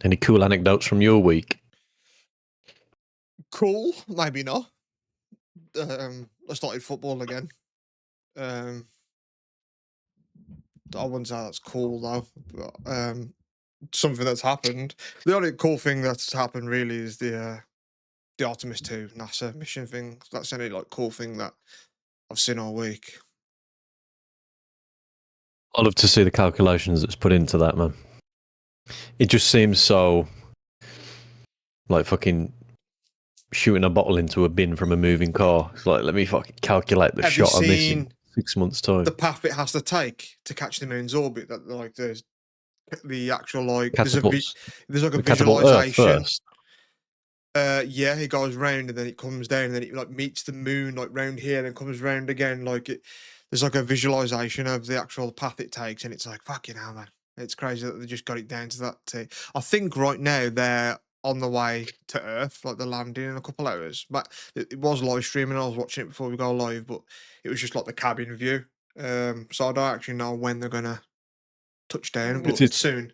Any cool anecdotes from your week? Cool, maybe not. I started football again. I wouldn't say that's cool though. But, something that's happened. The only cool thing that's happened really is the Artemis 2 NASA mission thing. That's the only like cool thing that I've seen all week. I love to see the calculations that's put into that, man. It just seems so like fucking shooting a bottle into a bin from a moving car. It's like, let me fucking calculate the Have you shot on this in seen 6 months' time. the path it has to take to catch the moon's orbit? That like there's the actual like Catapults. there's like a The catapult Earth visualization. first. Yeah, it goes round and then it comes down and then it like meets the moon like round here and then comes round again. Like there's like a visualization of the actual path it takes, and it's like fucking hell, man. It's crazy that they just got it down to that. I think right now they're on the way to Earth, like they're landing in a couple hours. But it was live streaming. I was watching it before we go live, but it was just like the cabin view. So I don't actually know when they're gonna touch down, but it's soon.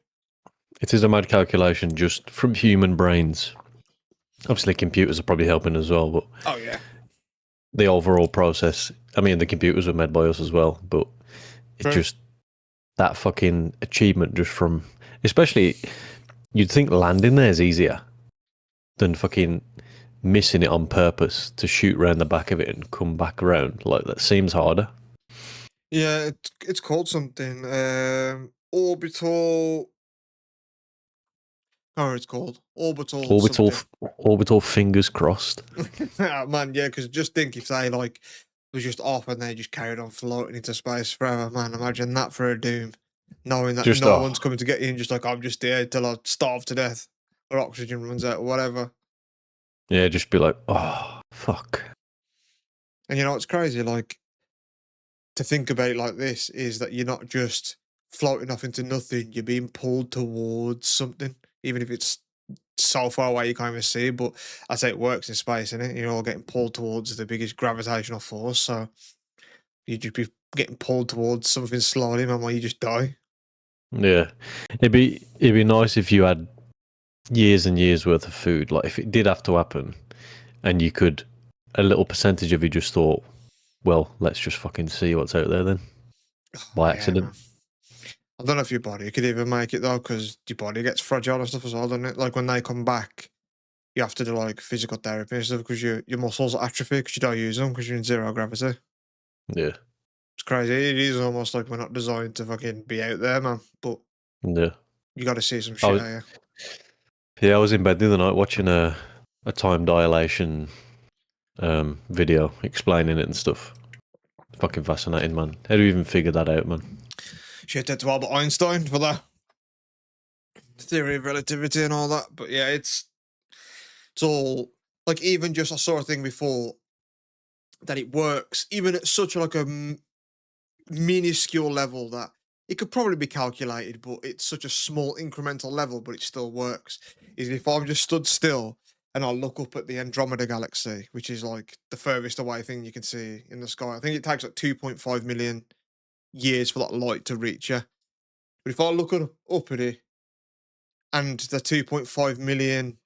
It is a mad calculation just from human brains. Obviously, computers are probably helping as well, but oh yeah, the overall process. I mean, the computers were made by us as well, but it's just that fucking achievement just from, especially, you'd think landing there is easier than fucking missing it on purpose to shoot around the back of it and come back around. Like, that seems harder. Yeah, it's called something. Orbital. Oh, it's called Orbital fingers crossed. Oh, man, yeah, because just think if they like was just off and they just carried on floating into space forever, man. Imagine that for a doom, knowing that Just no one's coming to get you, and just like I'm just here till I starve to death or oxygen runs out or whatever. Yeah, just be like, oh fuck. And you know what's crazy? Like to think about it like this is that you're not just floating off into nothing. You're being pulled towards something, even if it's so far away you can't even see it. But that's how it works in space, isn't it? You're all getting pulled towards the biggest gravitational force. So you just be getting pulled towards something slowly, man, while you just die. Yeah, it'd be nice if you had years and years worth of food. Like if it did have to happen, and you could, a little percentage of you just thought, well, let's just fucking see what's out there then, by accident. Yeah, I don't know if your body could even make it though, because your body gets fragile and stuff as well, doesn't it? Like when they come back, you have to do like physical therapy and stuff because your muscles are atrophy because you don't use them because you're in zero gravity. Yeah. It's crazy. It is almost like we're not designed to fucking be out there, man. But Yeah. you got to see some shit out Yeah, I was in bed the other night watching a time dilation video explaining it and stuff. Fucking fascinating, man. How do you even figure that out, man? Shit, that's Albert Einstein for that theory of relativity and all that. But yeah, it's all like even just I saw a thing before that it works even at such like a minuscule level that it could probably be calculated, but it's such a small incremental level, but it still works. Is if I'm just stood still and I look up at the Andromeda galaxy, which is like the furthest away thing you can see in the sky. I think it takes like 2.5 million years for that light to reach you. But if I look up at it and the 2.5 million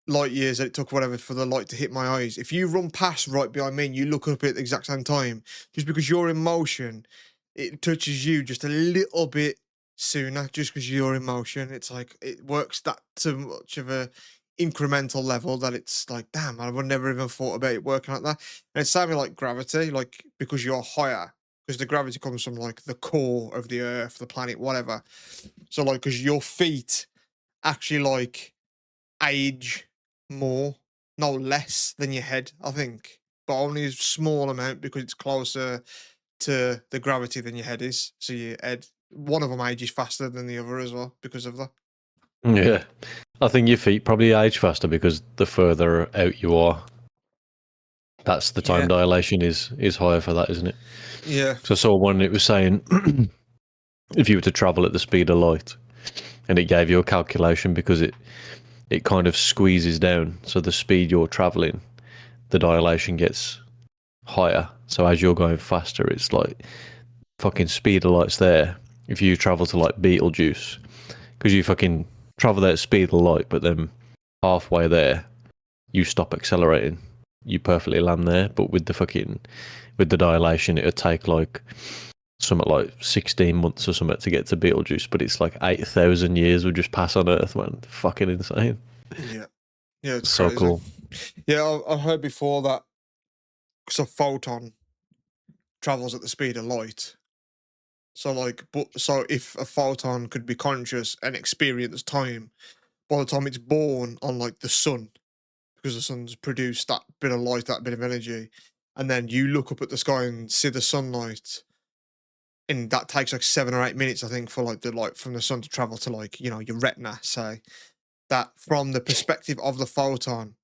light years that it took whatever for the light to hit my eyes, if you run past right behind me and you look up at the exact same time, just because you're in motion, it touches you just a little bit sooner just because you're in motion. It's like it works that too much of a incremental level that it's like, damn, I would never even thought about it working like that. And it's something like gravity, like because you're higher, because the gravity comes from like the core of the earth, the planet, whatever. So like because your feet actually like age more, no less than your head, I think, but only a small amount because it's closer to the gravity than your head is. So your head, one of them ages faster than the other as well because of that. Yeah. I think your feet probably age faster because the further out you are, that's the time dilation is higher for that, isn't it? Yeah. So I saw one, it was saying if you were to travel at the speed of light, and it gave you a calculation because it kind of squeezes down. So the speed you're traveling, the dilation gets higher. So as you're going faster, it's like fucking speed of light's there. If you travel to like Beetlejuice, because you fucking travel at the speed of light, but then halfway there, you stop accelerating. You perfectly land there, but with the dilation, it would take like something like 16 months or something to get to Betelgeuse, but it's like 8,000 years would just pass on Earth, man. Fucking insane. Yeah, yeah, it's So crazy. cool. Yeah, I heard before that because a photon travels at the speed of light. So like, so if a photon could be conscious and experience time, by the time it's born on like the sun, because the sun's produced that bit of light, that bit of energy, and then you look up at the sky and see the sunlight, and that takes like 7 or 8 minutes, I think, for like the light from the sun to travel to like your retina. Say that from the perspective of the photon,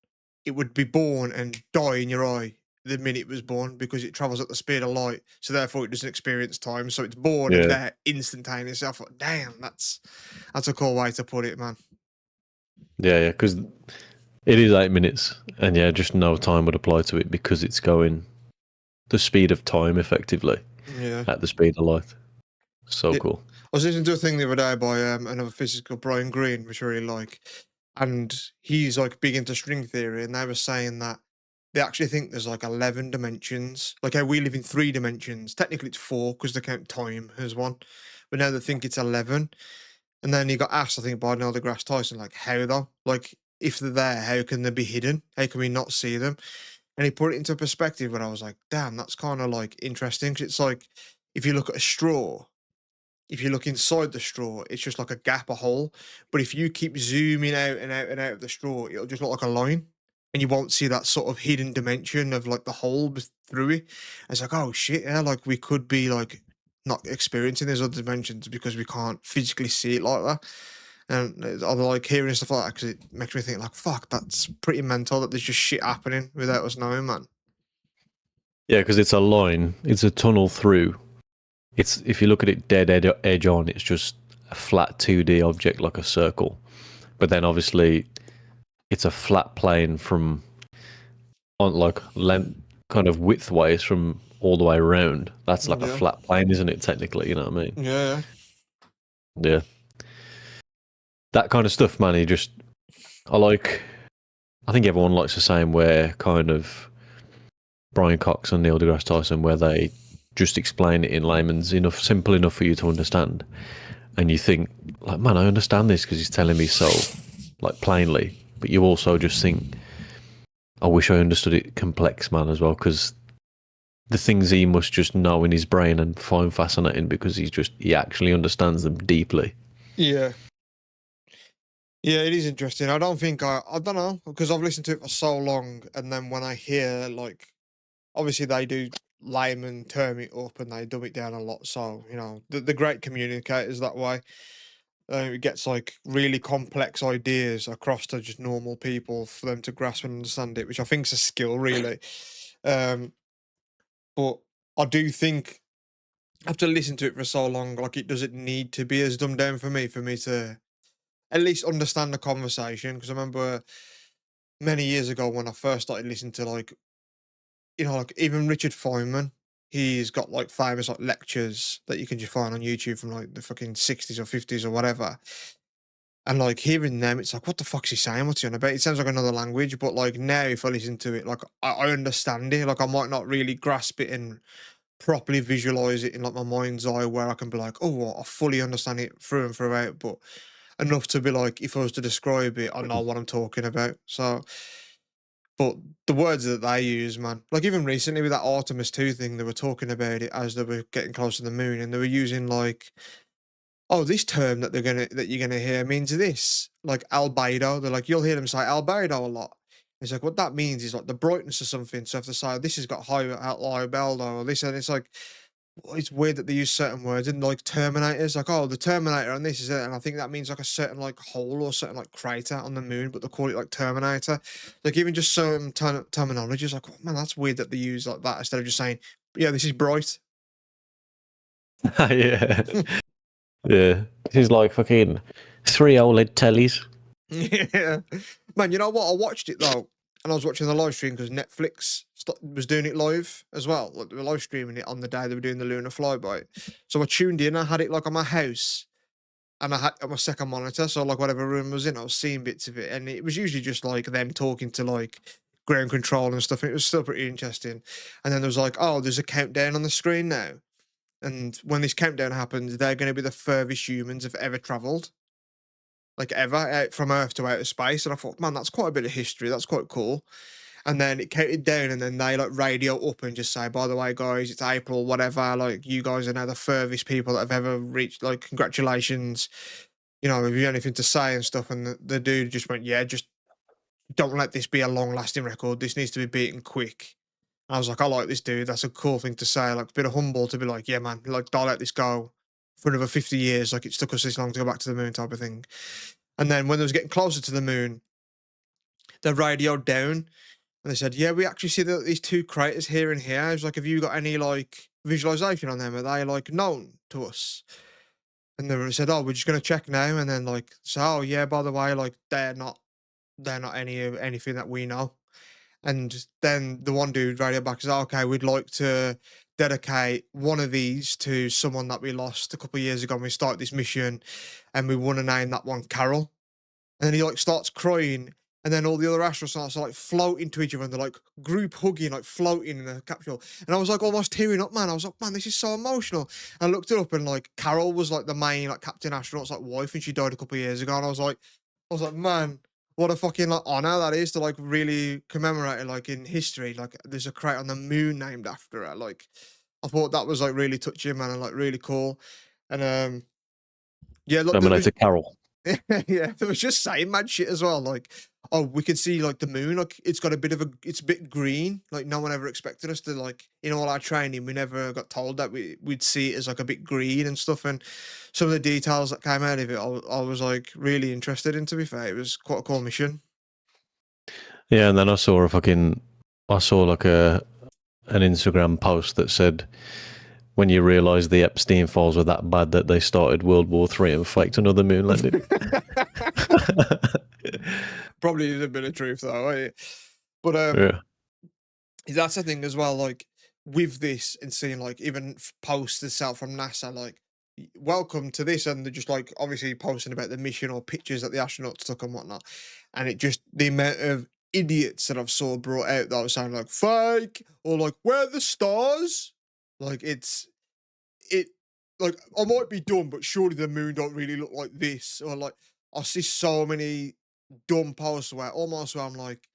it would be born and die in your eye the minute it was born because it travels at the speed of light. So therefore, it doesn't experience time. So it's born and Yeah. there instantaneously. I thought, damn, that's a cool way to put it, man. Yeah, because it is 8 minutes, and yeah, just no time would apply to it because it's going the speed of time effectively Yeah. at the speed of light. So Yeah. cool. I was listening to a thing the other day by another physicist called Brian Greene, which I really like, and he's like big into string theory, and they were saying that they actually think there's like 11 dimensions, like how we live in 3 dimensions. Technically, it's four because they count time as one, but now they think it's 11. And then he got asked, I think, by Neil deGrasse Tyson, like, how though? Like, if they're there, how can they be hidden? How can we not see them? And he put it into perspective, and I was like, damn, that's kind of like interesting. 'Cause it's like if you look at a straw, if you look inside the straw, it's just like a gap, a hole. But if you keep zooming out and out and out of the straw, it'll just look like a line. And you won't see that sort of hidden dimension of like the hole through it. And it's like, oh shit, yeah, like we could be like not experiencing these other dimensions because we can't physically see it like that. And I like hearing stuff like that because it makes me think like, fuck, that's pretty mental that there's just shit happening without us knowing, man. Yeah, because it's a line, it's a tunnel through. It's if you look at it dead edge on, it's just a flat 2D object like a circle. But then obviously it's a flat plane from on like length kind of widthways from all the way around. That's like a Yeah. flat plane, isn't it, technically, you know what I mean? Yeah. Yeah. That kind of stuff, man, I think everyone likes the same where kind of Brian Cox and Neil deGrasse Tyson, where they just explain it in layman's simple enough for you to understand. And you think, like, man, I understand this because he's telling me so, like, plainly. But you also just think, I wish I understood it complex, man, as well, because the things he must just know in his brain and find fascinating because he actually understands them deeply. Yeah. Yeah, it is interesting. I don't think I don't know because I've listened to it for so long, and then when I hear like, obviously they do layman term it up and they dumb it down a lot. So the great communicators that way. It gets like really complex ideas across to just normal people for them to grasp and understand it, which I think is a skill, really. Um, but I do think after listening to it for so long, like it doesn't need to be as dumbed down for me to at least understand the conversation. Because I remember many years ago when I first started listening to like like even Richard Feynman, he's got like famous like lectures that you can just find on YouTube from like the fucking 60s or 50s or whatever. And like hearing them, it's like, what the fuck's he saying? What's he on about? It sounds like another language, but like now, if I listen to it, like I understand it. Like I might not really grasp it and properly visualize it in like my mind's eye, where I can be like, oh, well, I fully understand it through and throughout, but enough to be like, if I was to describe it, I know what I'm talking about. So, but the words that they use, man, like even recently with that Artemis 2 thing, they were talking about it as they were getting close to the moon, and they were using like, oh, this term that you're gonna hear means this, like albedo. They're like, you'll hear them say albedo a lot. It's like what that means is like the brightness of something. So if they say this has got high albedo or this, and it's like it's weird that they use certain words and like terminators, like oh the terminator on this is it, and I think that means like a certain like hole or certain like crater on the moon, but they call it like terminator. Like even just certain terminology is like, oh, man, that's weird that they use like that instead of just saying, yeah, this is bright. Yeah. Yeah. He's like fucking 3 OLED tellies. Yeah, man. You know what? I watched it though, and I was watching the live stream because Netflix was doing it live as well. Like, they were live streaming it on the day they were doing the lunar flyby. So I tuned in. I had it like on my house, and I had my second monitor, so like whatever room I was in, I was seeing bits of it, and it was usually just like them talking to like ground control and stuff. And it was still pretty interesting. And then there was like, oh, there's a countdown on the screen now, and when this countdown happens, they're going to be the furthest humans have ever travelled, like ever, from Earth to outer space. And I thought, man, that's quite a bit of history. That's quite cool. And then it counted down, and then they like radio up and just say, by the way, guys, it's April, whatever. Like, you guys are now the furthest people that have ever reached. Like, congratulations. You know, have you anything to say and stuff? And the dude just went, yeah, just don't let this be a long lasting record. This needs to be beaten quick. And I was like, I like this dude. That's a cool thing to say. Like, a bit of humble to be like, yeah, man, like, don't let this go for another 50 years. Like, it's took us this long to go back to the moon, type of thing. And then when they was getting closer to the moon, they radioed down. And they said, yeah, we actually see that these two craters here and here. I was like, have you got any like visualization on them? Are they like known to us? And they said, oh, we're just gonna check now. And then like, so oh yeah, by the way, like they're not anything that we know. And then the one dude radio back said, okay, we'd like to dedicate one of these to someone that we lost a couple of years ago when we started this mission, and we want to name that one Carol. And then he like starts crying, and then all the other astronauts are like floating to each other, and they're like group hugging, like floating in the capsule. And I was like almost tearing up, man. I was like, man, this is so emotional. And I looked it up, and like Carol was like the main like captain astronaut's like wife, and she died a couple of years ago. And I was like, man, what a fucking like honor that is to like really commemorate it, like in history. Like there's a crater on the moon named after her. Like I thought that was like really touching, man, and like really cool. And yeah, look, Nominated Carol. yeah, they was just saying mad shit as well. Like, oh, we can see like the moon, like it's got it's a bit green. Like no one ever expected us to like in all our training, we never got told that we'd see it as like a bit green and stuff. And some of the details that came out of it, I was like really interested in. To be fair, it was quite a cool mission. Yeah, and then I saw like an Instagram post that said, when you realise the Epstein files were that bad that they started World War III and faked another moon landing. Probably is a bit of truth though, eh? But Yeah. that's the thing as well. Like with this and seeing like even posts out from NASA, like welcome to this, and they're just like obviously posting about the mission or pictures that the astronauts took and whatnot. And it just the amount of idiots that I've saw brought out that was saying like fake or like where are the stars? Like it like I might be dumb, but surely the moon don't really look like this. Or like I see so many dumb posts where I'm like,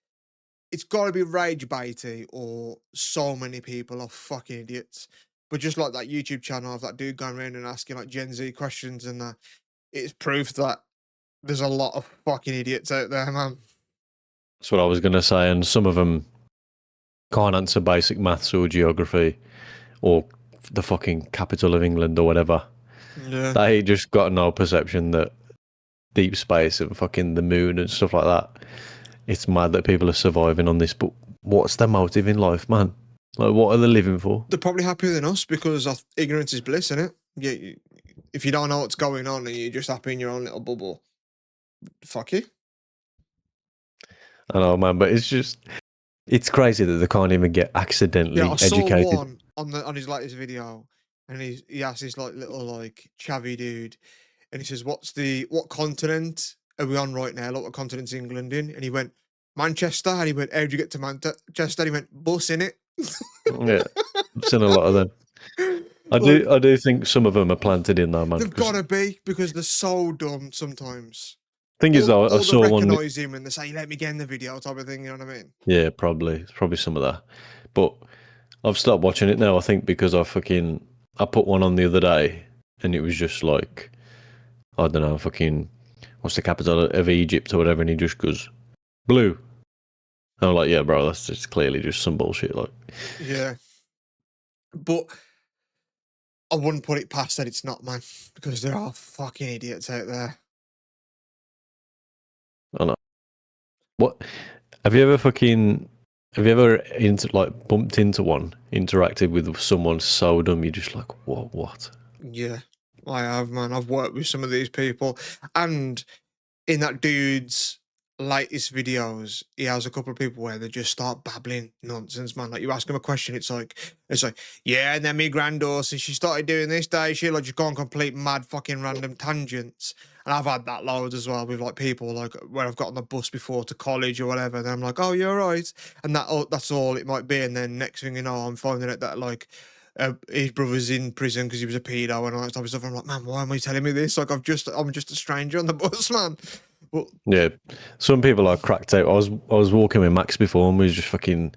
it's got to be rage baity or so many people are fucking idiots. But just like that YouTube channel of that dude going around and asking like Gen Z questions, and it's proof that there's a lot of fucking idiots out there, man. That's what I was going to say. And some of them can't answer basic maths or geography or the fucking capital of England or whatever. Yeah. They just got no perception that deep space and fucking the moon and stuff like that. It's mad that people are surviving on this, but what's their motive in life, man? Like, what are they living for? They're probably happier than us because ignorance is bliss, isn't it? Yeah. If you don't know what's going on and you're just happy in your own little bubble, fuck you. I know, man, but it's crazy that they can't even get accidentally educated. Saw one on his latest video, and he asked this like little like chavvy dude, and he says, what continent are we on right now? Like what continent's England in? And he went, Manchester. And he went, how'd you get to Manchester? And he went, bus in it. Yeah, I've seen a lot of them. I do think some of them are planted in there, man. They've got to be, because they're so dumb sometimes. Thing is, though, I saw one. Recognise him and they say, "Let me get in the video," type of thing. You know what I mean? Yeah, probably. It's probably some of that. But I've stopped watching it now. I think because I put one on the other day, and it was just like, I don't know, fucking, what's the capital of Egypt or whatever, and he just goes blue. And I'm like, yeah, bro, that's just clearly just some bullshit. Like, yeah, but I wouldn't put it past that it's not, man, because there are fucking idiots out there. I know. What have you ever bumped into one, interacted with someone so dumb you're just like, what? Yeah, I have, man. I've worked with some of these people, and in that dude's latest videos, he has a couple of people where they just start babbling nonsense, man. Like you ask them a question, it's like, yeah, and then me granddaughter, since she started doing this day, she'll like just go on complete mad fucking random tangents. And I've had that loads as well with like people like where I've got on the bus before to college or whatever. And I'm like, oh, you're right. And that's all it might be. And then next thing you know, I'm finding out that like his brother's in prison because he was a pedo and all that type of stuff. I'm like, man, why am I telling me this? Like I'm just a stranger on the bus, man. But Yeah, some people are cracked out. I was walking with Max before, and we was just fucking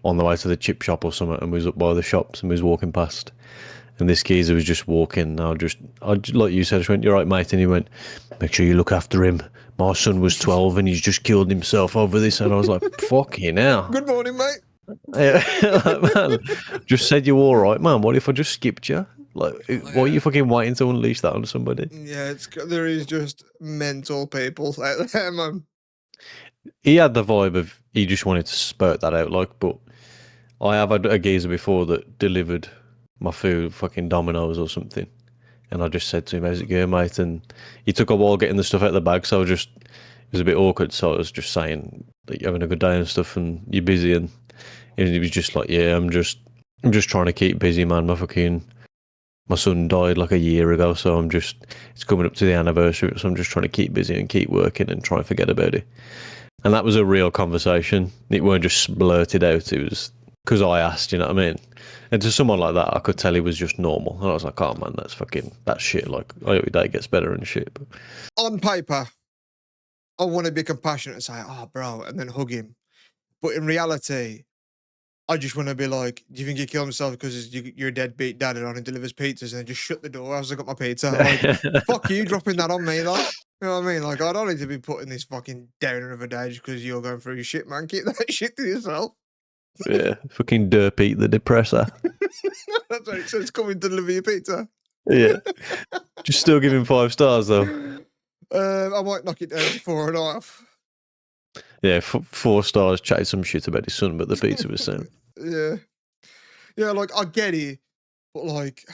on the way to the chip shop or something, and we was up by the shops, and we was walking past, and this geezer was just walking. Like you said, I just went, "You're right, mate," and he went, "Make sure you look after him. My son was 12, and he's just killed himself over this." And I was like, "Fucking hell." good morning, mate. Yeah, like, man, just said you're all right, man. What if I just skipped you? Like, why are you fucking waiting to unleash that on somebody? Yeah, there is just mental people out there, man. He had the vibe of he just wanted to spurt that out, like. But I have had a geezer before that delivered my food, fucking Domino's or something, and I just said to him, "How's it going, mate?" And he took a while getting the stuff out of the bag, so it was a bit awkward. So I was just saying that you're having a good day and stuff, and you're busy, and he was just like, "Yeah, I'm just trying to keep busy, man. My son died like a year ago, so it's coming up to the anniversary, so I'm just trying to keep busy and keep working and try and forget about it." And that was a real conversation. It weren't just blurted out. It was because I asked, you know what I mean? And to someone like that, I could tell he was just normal. And I was like, oh man, that's shit. Like, I hope your day gets better and shit. But On paper, I want to be compassionate and say, "Oh, bro," and then hug him. But in reality, I just want to be like, "Do you think he killed himself because you're a deadbeat dad and only delivers pizzas?" And then just shut the door as I got my pizza. Like, fuck you dropping that on me, though. You know what I mean? Like, I don't need to be putting this fucking downer of a day just because you're going through your shit, man. Keep that shit to yourself. yeah, fucking Derpy the depressor. That's what it says. Come and deliver your pizza. Yeah. Just still give him 5 stars, though. I might knock it down to 4.5. Yeah, 4 stars, chatted some shit about his son, but the pizza was sound. Yeah. Yeah, like, I get it, but, like,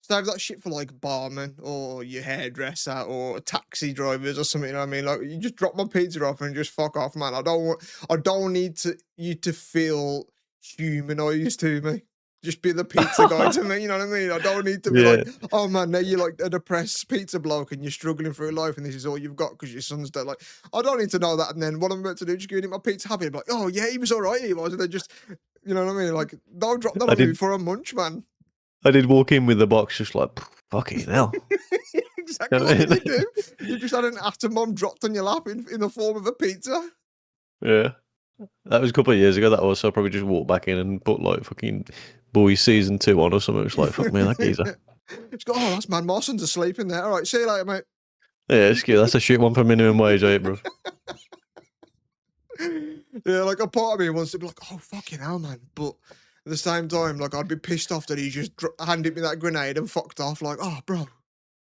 save that shit for, like, barman or your hairdresser or taxi drivers or something, you know what I mean? Like, you just drop my pizza off and just fuck off, man. I don't need you to feel humanized to me. Just be the pizza guy to me, you know what I mean? I don't need to be like, oh man, now you're like a depressed pizza bloke and you're struggling through life and this is all you've got because your son's dead. Like, I don't need to know that. And then what I'm about to do, just give him my pizza happy. I'm like, oh yeah, he was all right, he was. And then just, you know what I mean? Like, don't drop that on me for a munch, man. I did walk in with the box just like, fucking hell. Exactly what you do. You just had an atom bomb dropped on your lap in the form of a pizza. Yeah. That was a couple of years ago. That was, so I probably just walked back in and put like fucking Boys season 2 on or something. It's like, fuck me, that geezer. It's got, oh, that's man. Mawson's asleep in there. All right, see you later, mate. Yeah, it's cute. That's a shit one for minimum wage, ain't bro? Yeah, like a part of me wants to be like, oh, fucking hell, man. But at the same time, like, I'd be pissed off that he just handed me that grenade and fucked off. Like, oh, bro, like,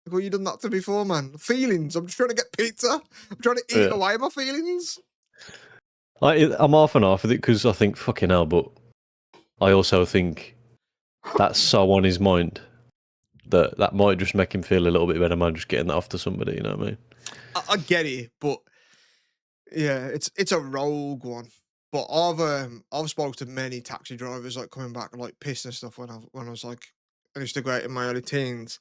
what you done that to before, man? Feelings. I'm just trying to get pizza. I'm trying to eat away my feelings. I'm half and half with it because I think, fucking hell, but I also think that's so on his mind that might just make him feel a little bit better, man, just getting that off to somebody, you know what I mean? I get it, but yeah, it's a rogue one. But I've spoken to many taxi drivers like coming back like pissed and stuff when I was like I used to go out in my early teens,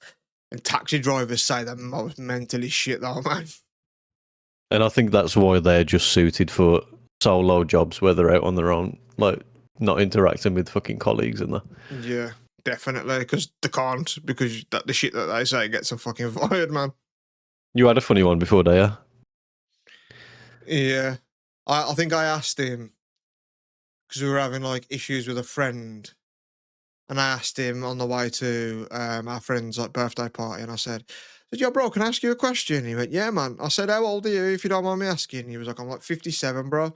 and taxi drivers say they're most mentally shit though, man. And I think that's why they're just suited for solo jobs where they're out on their own, like not interacting with fucking colleagues and that. Yeah, definitely, because they can't, because the shit that they say gets them fucking fired, man. You had a funny one before, did you? Yeah, I think I asked him because we were having like issues with a friend, and I asked him on the way to our friend's like birthday party, and I said, "Yo, bro, can I ask you a question?" He went, "Yeah, man." I said, "How old are you, if you don't mind me asking?" He was like, "I'm like 57, bro."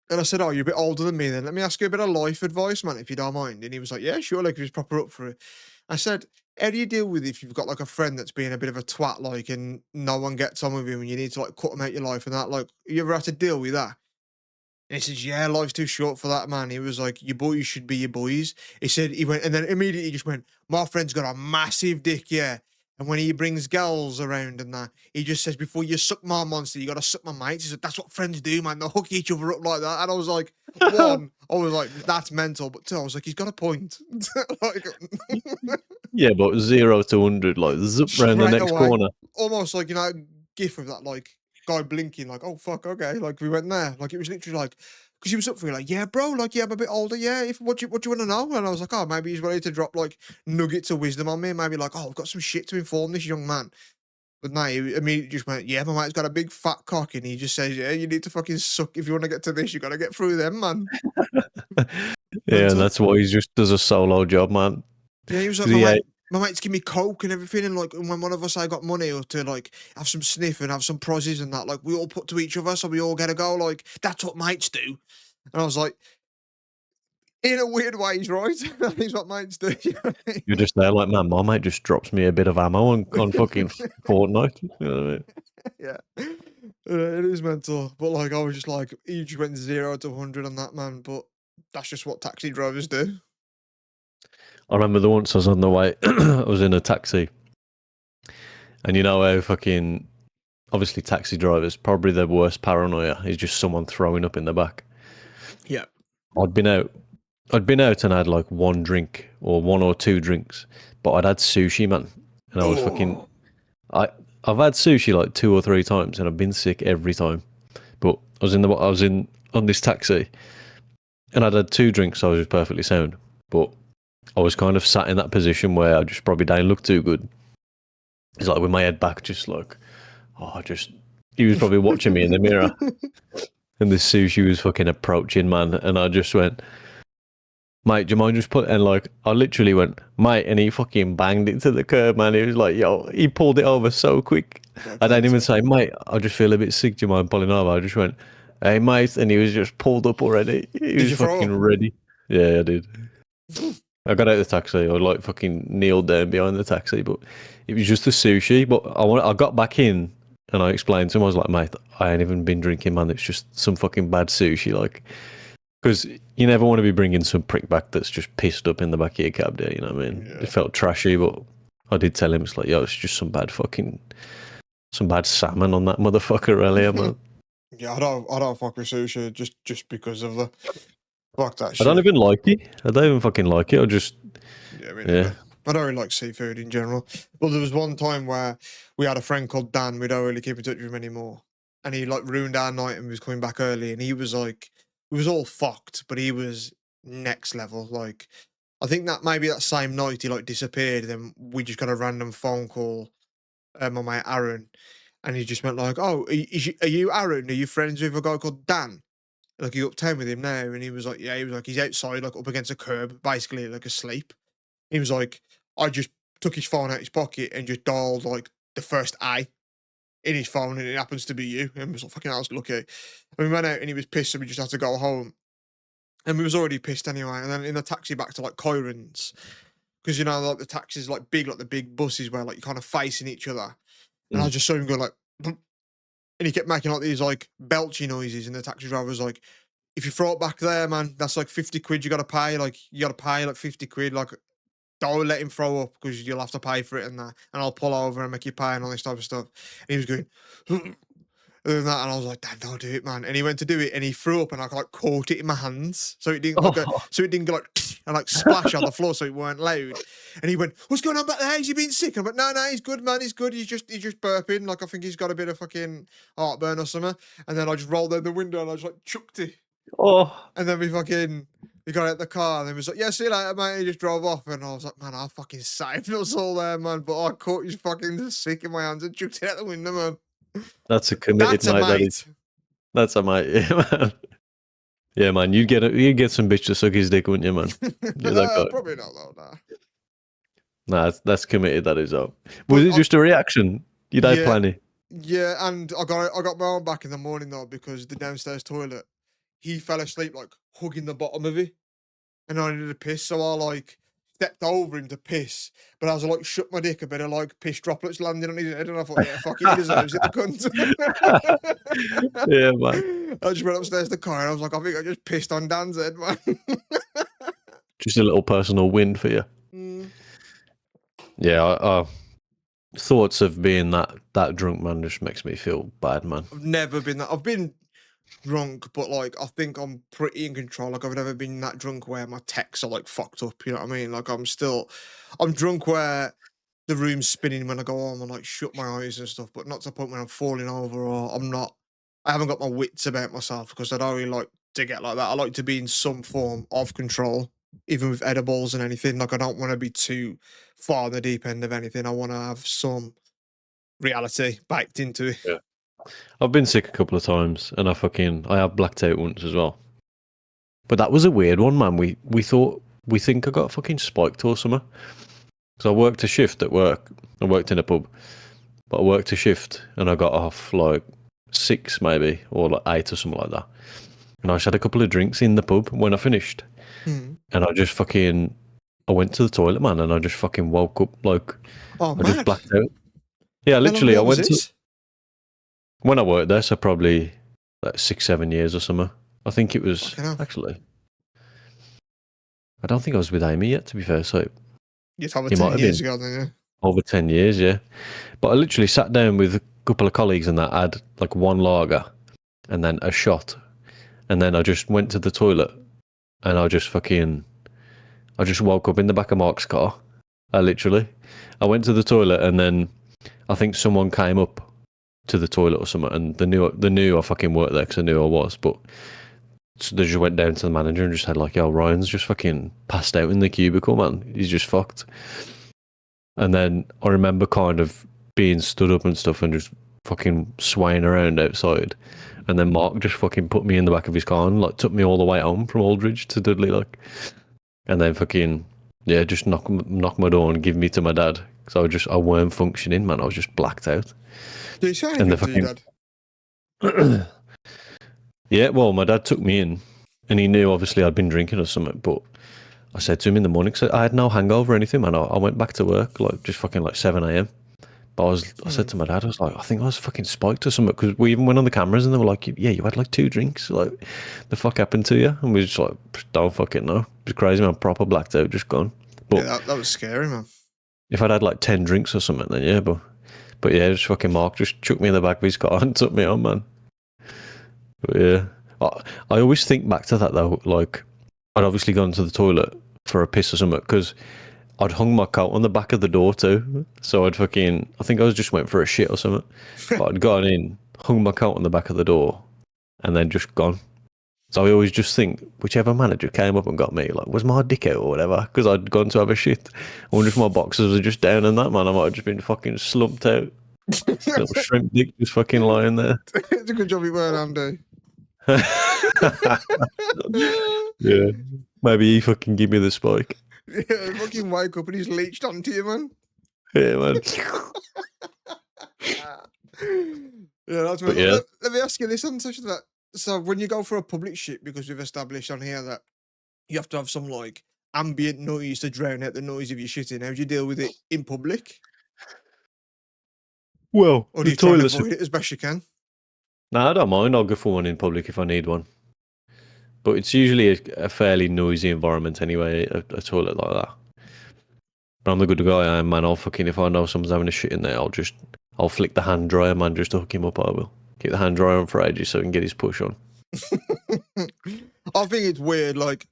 And I said, "Oh, you're a bit older than me then. Let me ask you a bit of life advice, man, if you don't mind." And he was like, "Yeah, sure," like he was proper up for it. I said, "How do you deal with if you've got like a friend that's being a bit of a twat, like, and no one gets on with him and you need to like cut him out your life and that? Like, you ever had to deal with that?" And he says, "Yeah, life's too short for that, man." He was like, "Your boys should be your boys." He said, he went, and then immediately he just went, "My friend's got a massive dick, yeah. And when he brings girls around and that, he just says, "Before you suck my monster, you gotta suck my mates." He said, "That's what friends do, man. They hook each other up like that." And I was like, one, I was like, "That's mental," but two, I was like, "He's got a point." Like, Yeah, but 0 to 100, like zip round the straight next away, corner. almost like gif of that like guy blinking, like, "Oh fuck, okay," like we went there, like it was literally like. Because he was up for it, like, "Yeah, bro, like, yeah, I'm a bit older, yeah. If what you want to know?" And I was like, "Oh, maybe he's ready to drop like nuggets of wisdom on me. Maybe like, oh, I've got some shit to inform this young man." But no, he immediately just went, "Yeah, my mate's got a big fat cock," and he just says, "Yeah, you need to fucking suck if you want to get to this. You got to get through them, man." Yeah, and Mental. that's why he just does a solo job, man. Yeah, he was like, Because he ain't. my mate's give me coke and everything, and like when one of us I got money or to like have some sniff and have some prozzies and that, like we all put to each other, so we all get a go. Like that's what mates do. And I was like, in a weird way, he's right. That's what mates do. You know what I You're just there like, man, my mate just drops me a bit of ammo on fucking Fortnite. You know what I mean? yeah, it is mental. But like, I was just like, he just went 0 to 100 on that, man. But that's just what taxi drivers do. I remember the once I was on the way, I was in a taxi, and you know how fucking obviously taxi drivers probably their worst paranoia is just someone throwing up in the back. Yeah. I'd been out, and I had like one drink or one or two drinks, but I'd had sushi, man, and I was fucking. Oh. I've had sushi like 2 or 3 times, and I've been sick every time. But I was in on this taxi, and I'd had 2 drinks, so I was just perfectly sound. But I was kind of sat in that position where I just probably didn't look too good. It's like with my head back, just like, he was probably watching me in the mirror, and this sushi was fucking approaching, man, and I just went, "Mate, do you mind just put?" And like, I literally went, "Mate," and he fucking banged it to the curb, man. He was like, "Yo," he pulled it over so quick. I didn't even say, "Mate, I just feel a bit sick. Do you mind pulling over?" I just went, "Hey, mate," and he was just pulled up already. He Did was you throw fucking up? ready. Yeah, I did. I got out of the taxi. I like fucking kneeled down behind the taxi, but it was just the sushi. But I got back in and I explained to him. I was like, "Mate, I ain't even been drinking, man. It's just some fucking bad sushi, like." Because you never want to be bringing some prick back that's just pissed up in the back of your cab there, you know what I mean? Yeah. It felt trashy, but I did tell him, it's like, "Yo, it's just some bad salmon on that motherfucker earlier, man." Yeah, I don't fuck with sushi just because of the fuck that I don't shit. even like it. I don't even fucking like it. I just, Yeah, me yeah. neither. I don't really like seafood in general. Well, there was one time where we had a friend called Dan. We don't really keep in touch with him anymore, and he like ruined our night and we was coming back early. And he was like, it was all fucked, but he was next level. Like, I think that maybe that same night he like disappeared. Then we just got a random phone call, my mate Aaron, and he just went like, "Oh, are you Aaron? Are you friends with a guy called Dan? Like, you uptown with him now?" And he was like, "Yeah." He was like, "He's outside, like up against a curb, basically like asleep." He was like, I just took his phone out his pocket and just dialed like the first A in his phone, and it happens to be you. And was like, fucking, I was lucky. And we went out and he was pissed, so we just had to go home. And we was already pissed anyway. And then in the taxi back to like Kyron's, because you know, like the taxis like big, like the big buses where like you're kind of facing each other. And I Mm. just saw him go like, "Blop," and he kept making like these like belchy noises. And the taxi driver was like, "If you throw it back there, man, that's like 50 quid you got to pay. Like, you got to pay like 50 quid. Like, don't let him throw up because you'll have to pay for it and that. And I'll pull over and make you pay and all this type of stuff." And he was going, and that, and I was like, "Dad, don't do it, man." And he went to do it and he threw up and I like caught it in my hands. So it didn't like Oh, so it didn't go like and like splash on the floor so it weren't loud. And he went, "What's going on back there? Has he been sick?" I'm like, "No, no, he's good, man. He's good. He's just burping. Like, I think he's got a bit of fucking heartburn or something." And then I just rolled down the window and I just like chucked it. oh, And then we got out the car and he was like, "Yeah, see you later, mate." He just drove off and I was like, "Man, I fucking saved us all there, man." But I caught his fucking sick in my hands and chucked it out the window, man. that's a committed That's a mate. That is. mate. That's a mate. Yeah, man. Yeah, man. You'd get some bitch to suck his dick, wouldn't you, man? You're that guy. Probably not though, nah. Nah, that's committed. That is up. Was But it just a reaction? You'd had yeah, plenty. yeah, and I got my own back in the morning though because the downstairs toilet, he fell asleep like hugging the bottom of it. And I needed a piss, so I like stepped over him to piss. But as I like shook my dick, a bit of like piss droplets landed on his head, and I thought, "Yeah, fuck it, he deserves it, the cunt." Yeah, man. I just went upstairs to the car and I was like, "I think I just pissed on Dan's head, man." Just a little personal win for you. Mm. Yeah, thoughts of being that drunk, man, just makes me feel bad, man. I've never been that. I've been drunk, but like I think I'm pretty in control. Like I've never been that drunk where my texts are like fucked up. You know what I mean? Like I'm drunk where the room's spinning when I go home and like shut my eyes and stuff, but not to the point where I'm falling over or I'm not. I haven't got my wits about myself because I don't really like to get like that. I like to be in some form of control, even with edibles and anything. Like I don't want to be too far in the deep end of anything. I want to have some reality baked into it. Yeah. I've been sick a couple of times, and I have blacked out once as well. But that was a weird one, man. We think I got fucking spiked or something. So I worked a shift at work. I worked in a pub, but I worked a shift and I got off like 6 maybe or like 8 or something like that. And I just had a couple of drinks in the pub when I finished, Mm. and I went to the toilet, man, and I just fucking woke up like Oh, I just mad. blacked out. Yeah, How long literally, I ago was went to this? when I worked there, so probably like 6, 7 years or something. I think it was Fucking hell. actually. I don't think I was with Amy yet, to be fair. So You're over it might 10 have years been ago then, yeah. over 10 years, yeah. But I literally sat down with a couple of colleagues and that had like one lager and then a shot, and then I just went to the toilet and I just woke up in the back of Mark's car. I went to the toilet and then I think someone came up to the toilet or something, and they knew I fucking worked there because I knew I was, but. So they just went down to the manager and just had like, "Yo, Ryan's just fucking passed out in the cubicle, man. He's just fucked." And then I remember kind of being stood up and stuff and just fucking swaying around outside. And then Mark just fucking put me in the back of his car and like took me all the way home from Aldridge to Dudley, like. And then fucking yeah, just knock my door and give me to my dad because I weren't functioning, man. I was just blacked out. Did you say And the anything to your fucking dad? yeah, well, my dad took me in, and he knew obviously I'd been drinking or something. But I said to him in the morning, because I had no hangover or anything, man. I went back to work like just fucking like 7 a.m. But I said to my dad, I was like, I think I was fucking spiked or something, because we even went on the cameras and they were like, yeah, you had like 2 drinks. Like, the fuck happened to you? And we was just like, don't fucking know. It was crazy, man. Proper blacked out, just gone. But Yeah, that was scary, man. if I'd had like 10 drinks or something, then yeah, but yeah, just fucking Mark just chucked me in the back of his car and took me on, man. But yeah, I always think back to that though. Like, I'd obviously gone to the toilet for a piss or something because I'd hung my coat on the back of the door too. So I think I was just went for a shit or something. But I'd gone in, hung my coat on the back of the door, and then just gone. So I always just think, whichever manager came up and got me, like, was my dick out or whatever? Because I'd gone to have a shit. I wonder if my boxers were just down and that, man. I might have just been fucking slumped out. Little shrimp dick just fucking lying there. It's a good job you weren't, Andy. Yeah. Maybe he fucking give me the spike. Yeah, fucking wake up and he's leached onto you, man. Yeah, man. Yeah, that's But what. yeah. Let me ask you this on such that. So when you go for a public shit, because we've established on here that you have to have some like ambient noise to drown out the noise of your shitting. How do you deal with it in public? Well, Or do the you try and toilets. avoid it as best you can? Nah, I don't mind. I'll go for one in public if I need one. But it's usually a fairly noisy environment anyway, a toilet like that. But I'm the good guy I am, man. I'll fucking, if I know someone's having a shit in there, I'll flick the hand dryer, man, just to hook him up. I will. Keep the hand dryer on for ages so he can get his push on. I think it's weird. Like,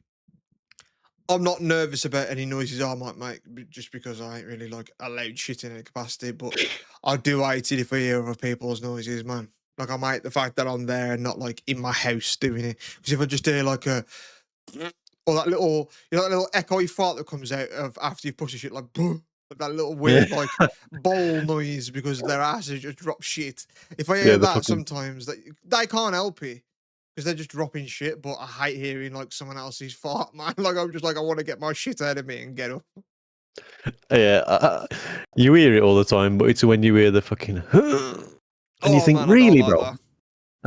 I'm not nervous about any noises I might make just because I ain't really like allowed shit in any capacity. But I do hate it if I hear other people's noises, man. Like, I hate the fact that I'm there and not like in my house doing it. Because if I just hear like a or that little, that little echoey fart that comes out of after you push a shit, like, like that little weird like bowl noise because their asses just drop shit. If I hear Yeah, the that fucking sometimes, that they can't help it because they're just dropping shit. But I hate hearing like someone else's fart, man. Like I'm just like I want to get my shit out of me and get up. yeah. You hear it all the time, but it's when you hear the fucking and you Oh think, man, I don't really, like bro, that. a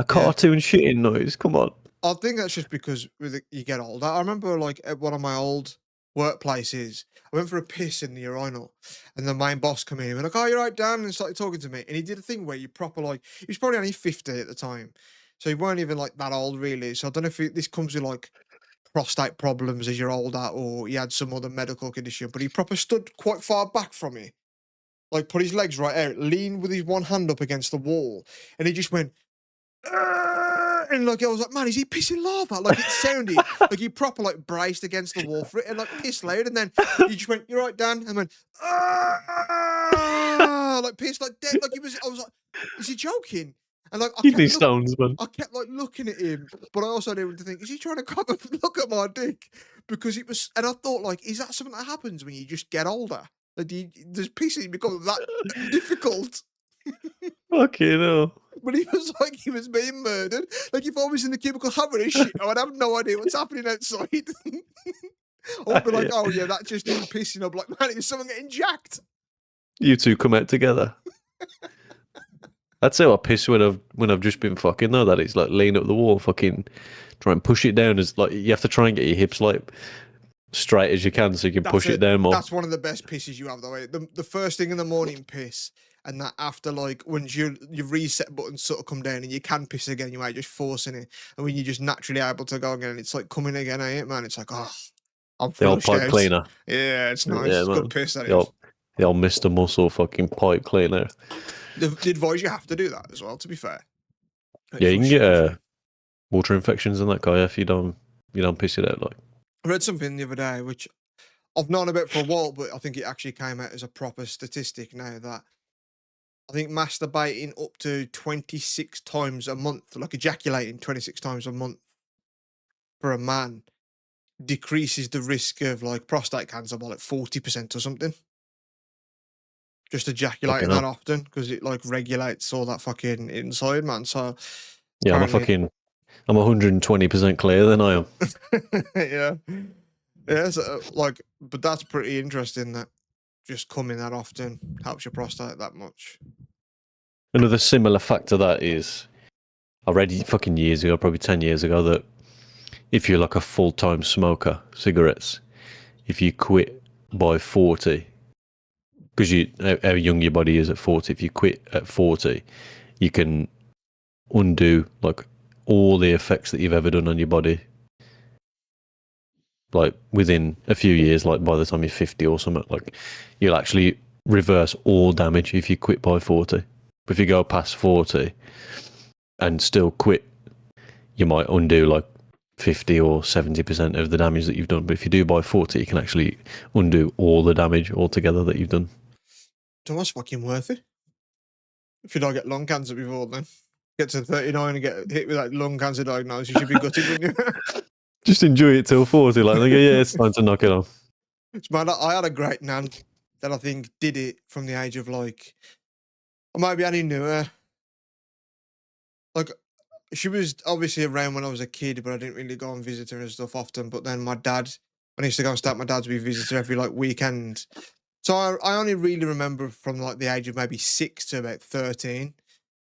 Yeah. cartoon shitting noise? Come on. I think that's just because you get older. I remember like at one of my old workplaces, I went for a piss in the urinal, and the main boss come in and went like, "Oh, you're right, Dan," and started talking to me. And he did a thing where you proper like he was probably only 50 at the time, so he weren't even like that old really. So I don't know if this comes with like prostate problems as you're older, or he had some other medical condition. But he proper stood quite far back from me like put his legs right out, leaned with his one hand up against the wall, and he just went, and like I was like, man, is he pissing lava? Like it sounded like he proper like braced against the wall for it and like pissed loud, and then he just went, "You're right, Dan," and went, like pissed like dead, like he was. I was like, is he joking? And like Kidney stones, man. I kept like looking at him, but I also didn't think, is he trying to come and look at my dick? Because it was, and I thought like, is that something that happens when you just get older? Like, does pissing become that difficult? Fucking hell. But he was like, he was being murdered. Like, if I was in the cubicle having a shit, I would have no idea what's happening outside. I would be like, oh, yeah, that's just him pissing. I'm like, man, it was someone getting jacked. You two come out together. That's how I piss when I've just been fucking, though. That it's like lean up the wall, fucking try and push it down. As like you have to try and get your hips like straight as you can so you can push it down more. That's one of the best pisses you have, though. The first thing in the morning piss, and that after, like, once your reset buttons sort of come down and you can piss again, you might just forcing it. And when you're just naturally able to go again, it's like coming again, ain't it, man? It's like, oh, I'm The old flushed pipe out. cleaner. Yeah, it's nice. Yeah, It's man. good piss, that The is. old Mr. Muscle fucking pipe cleaner. The advise you have to do that as well, to be fair. Like, Yeah, you can flush it. get water infections and that guy if you don't piss it out. Like, I read something the other day, which I've known about for a while, but I think it actually came out as a proper statistic now, that I think masturbating up to 26 times a month, like ejaculating 26 times a month for a man, decreases the risk of like prostate cancer by like 40% or something. Just ejaculating fucking that hell. often, because it like regulates all that fucking inside, man. So Yeah, I'm apparently- 120% clear than I am. yeah. Yeah, so, like, but that's pretty interesting that just coming that often helps your prostate that much. Another similar fact to that is, I read fucking years ago, probably 10 years ago, that if you're like a full-time smoker, cigarettes, if you quit by 40, because how young your body is at 40, if you quit at 40, you can undo like all the effects that you've ever done on your body, like within a few years. Like by the time you're 50 or something, like you'll actually reverse all damage if you quit by 40. But if you go past 40 and still quit, you might undo like 50 or 70% of the damage that you've done. But if you do by 40, you can actually undo all the damage altogether that you've done. It's almost fucking worth it. If you don't get lung cancer before then. Get to 39 and get hit with that lung cancer diagnosis, you should be gutted, wouldn't you? Just enjoy it till 40. Like, yeah, it's time to knock it off. It's mad. I had a great nan that I think did it from the age of like, or maybe I only knew her. Like, she was obviously around when I was a kid, but I didn't really go and visit her and stuff often. But then my dad, when I used to go and stay at my dad's, we visited her every like weekend. So I only really remember from like the age of maybe 6 to about 13.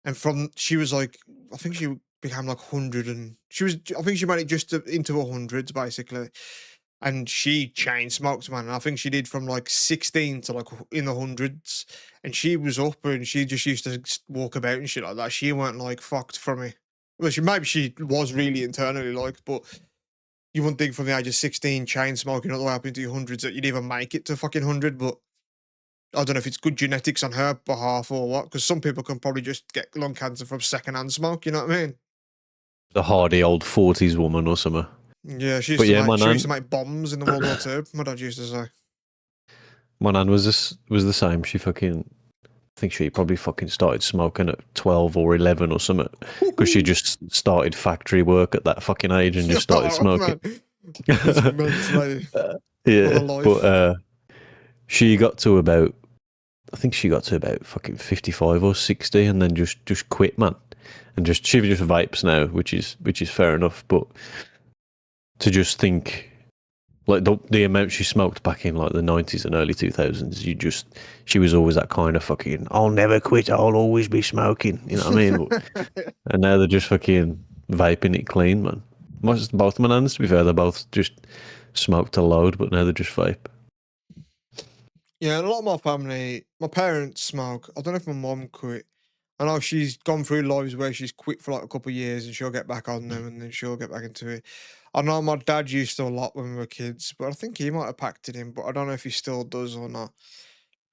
And from, she was like, I think she became like 100 and I think she made it just into 100s basically. And she chain smoked, man. And I think she did from like 16 to like in the hundreds. And she was up and she just used to walk about and shit like that. She weren't like fucked from it. Well, maybe she was really internally like, but you wouldn't think from the age of 16 chain smoking all the way up into your hundreds that you'd even make it to fucking 100. But I don't know if it's good genetics on her behalf or what, because some people can probably just get lung cancer from secondhand smoke. You know what I mean? The hardy old 40s woman or something. Yeah, she But used, yeah, she used to make bombs in the World War II. My dad used to say. My nan was the same. She fucking, I think she probably fucking started smoking at 12 or 11 or something, because she just started factory work at that fucking age and just started smoking. It's immense, like, Yeah, life. but she got to about, I think she got to about fucking 55 or 60 and then just quit, man. And she just vapes now, which is fair enough. But to just think, like the amount she smoked back in like the 90s and early 2000s, she was always that kind of fucking, I'll never quit, I'll always be smoking. You know what I mean? And now they're just fucking vaping it clean, man. Both my nans, to be fair, they both just smoked a load, but now they just vape. Yeah, and a lot of my family, my parents smoke. I don't know if my mom quit. I know she's gone through lives where she's quit for like a couple of years and she'll get back on them and then she'll get back into it. I know my dad used to a lot when we were kids, but I think he might have packed it in, but I don't know if he still does or not.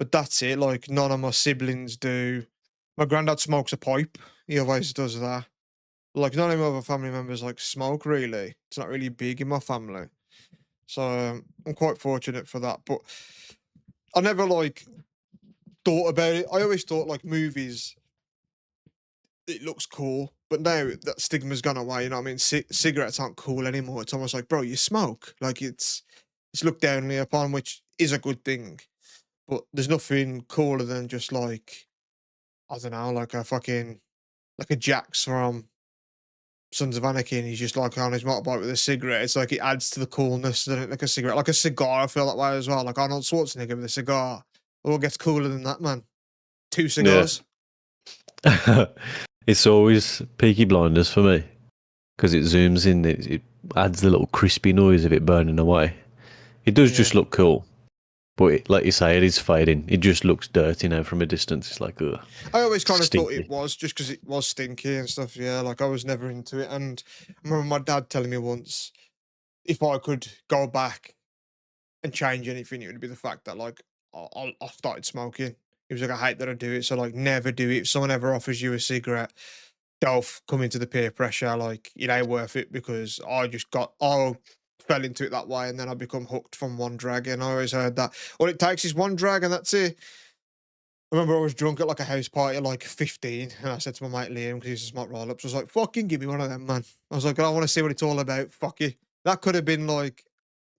but that's it. Like none of my siblings do. My granddad smokes a pipe. He always does that. Like none of my other family members like smoke really. It's not really big in my family. So I'm quite fortunate for that. But I never like thought about it. I always thought like movies, it looks cool, but now that stigma's gone away. You know what I mean? Cigarettes aren't cool anymore. It's almost like, bro, you smoke. Like it's looked downly upon, which is a good thing. But there's nothing cooler than just like, I don't know, like a fucking like a Jax from Sons of Anarchy, and he's just like on his motorbike with a cigarette. It's like it adds to the coolness, doesn't it? Like a cigarette, like a cigar. I feel that way as well. Like Arnold Schwarzenegger with a cigar. What gets cooler than that, man? Two Yeah. cigars. It's always Peaky Blinders for me because it zooms in. It adds the little crispy noise of it burning away. It does just Yeah. look cool, but like you say, it is fading. It just looks dirty now from a distance. It's like, ugh, I always kind of thought stinky. it was just because it was stinky and stuff. Yeah, like I was never into it. And I remember my dad telling me once if I could go back and change anything, it would be the fact that like I started smoking. He was like, I hate that I do it, so like never do it. If someone ever offers you a cigarette, don't come into the peer pressure. Like it ain't worth it because I fell into it that way, and then I become hooked from one drag. And I always heard that all it takes is one drag, and that's it. I remember I was drunk at like a house party at like 15, and I said to my mate Liam, because he used to smoke roll ups, I was like, fucking give me one of them, man. I was like, I want to see what it's all about. Fuck you. That could have been like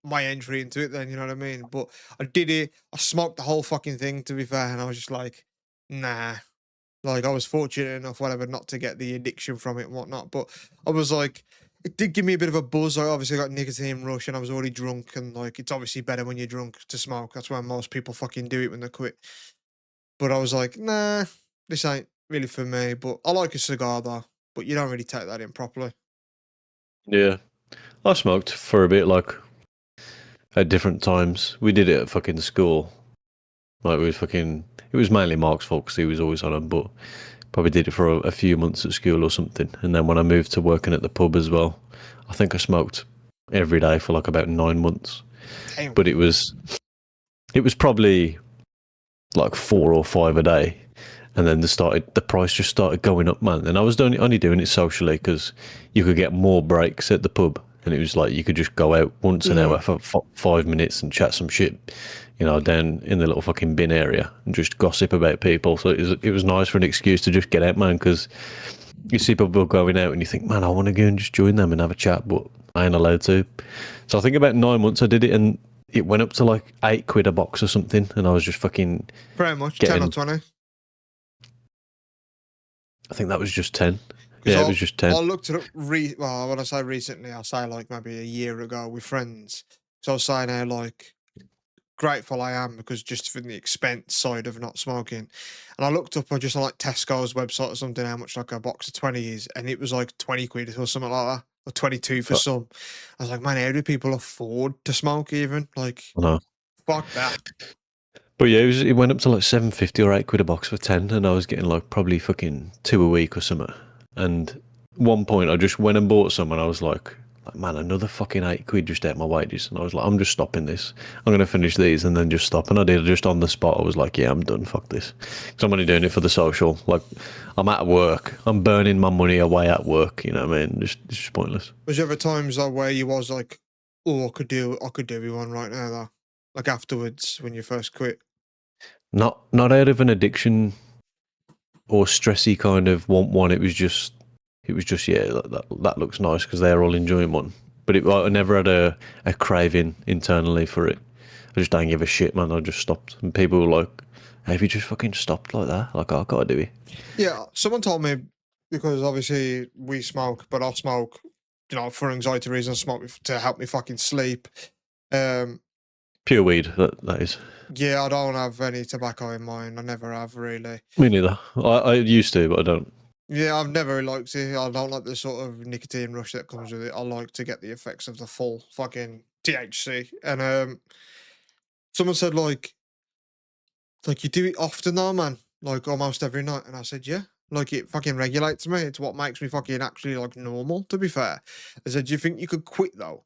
my entry into it then, you know what I mean? But I did it. I smoked the whole fucking thing, to be fair, and I was just like, nah. Like I was fortunate enough, whatever, not to get the addiction from it and whatnot. But I was like, it did give me a bit of a buzz. I obviously got nicotine rush, and I was already drunk, and like it's obviously better when you're drunk to smoke. That's why most people fucking do it when they quit. But I was like, nah, this ain't really for me. But I like a cigar though. But you don't really take that in properly. Yeah, I smoked for a bit, like at different times. We did it at fucking school. Like we was fucking. It was mainly Mark's fault because he was always on them, but probably did it for a few months at school or something. And then when I moved to working at the pub as well, I think I smoked every day for like about 9 months. Damn. But it was probably like 4 or 5 a day, and then the price just started going up, man. And I was only doing it socially because you could get more breaks at the pub, and it was like you could just go out once an hour for 5 minutes and chat some shit, down in the little fucking bin area and just gossip about people. So it was nice for an excuse to just get out, man, because you see people going out and you think, man, I want to go and just join them and have a chat, but I ain't allowed to. So I think about 9 months I did it, and it went up to like £8 a box or something, and I was just fucking Pretty much, getting, 10 or 20. I think that was just 10. Yeah, it was just 10. I looked it up, well, when I say recently, I'll say like maybe a year ago with friends. So I was saying how like grateful I am because just from the expense side of not smoking. And I looked up on just on like Tesco's website or something how much like a box of 20 is, and it was like 20 quid or something like that, or 22 for Fuck. some. I was like, man, how do people afford to smoke even? Like, I know. fuck that. But yeah, it went up to like £7.50 or £8 a box for 10, and I was getting like probably fucking 2 a week or something. And at one point I just went and bought some, and I was like, man, another fucking £8 just out my wages. And I was like, I'm just stopping this. I'm going to finish these and then just stop. And I did, just on the spot. I was like, yeah, I'm done. Fuck this. Because I'm only doing it for the social. Like, I'm at work. I'm burning my money away at work. You know what I mean? It's just pointless. Was there ever times though where you was like, oh, I could do one right now though? Like afterwards when you first quit? Not out of an addiction or stressy kind of want one. It was just yeah, that looks nice because they're all enjoying one. But I never had a craving internally for it. I just don't give a shit, man. I just stopped. And people were like, hey, have you just fucking stopped like that? Like, I gotta do it. Yeah, someone told me, because obviously we smoke, but I smoke, for anxiety reasons, smoke to help me fucking sleep. Pure weed, that is. Yeah, I don't have any tobacco in mine. I never have really. Me neither. I used to, but I don't. Yeah, I've never really liked it. I don't like the sort of nicotine rush that comes with it. I like to get the effects of the full fucking THC. And someone said like you do it often though, man. Like almost every night. And I said, yeah. Like it fucking regulates me. It's what makes me fucking actually like normal, to be fair. They said, do you think you could quit though?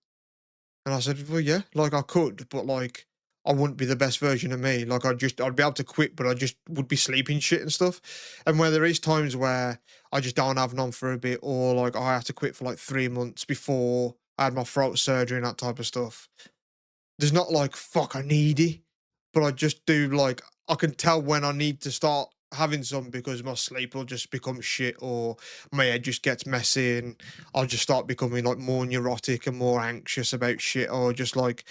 And I said, well, yeah, like I could, but like I wouldn't be the best version of me. Like I'd be able to quit, but I just would be sleeping shit and stuff. And where there is times where I just don't have none for a bit, or like I had to quit for like 3 months before I had my throat surgery and that type of stuff. There's not like fuck I need it, but I just do like I can tell when I need to start having some because my sleep will just become shit or my head just gets messy and I'll just start becoming like more neurotic and more anxious about shit or just like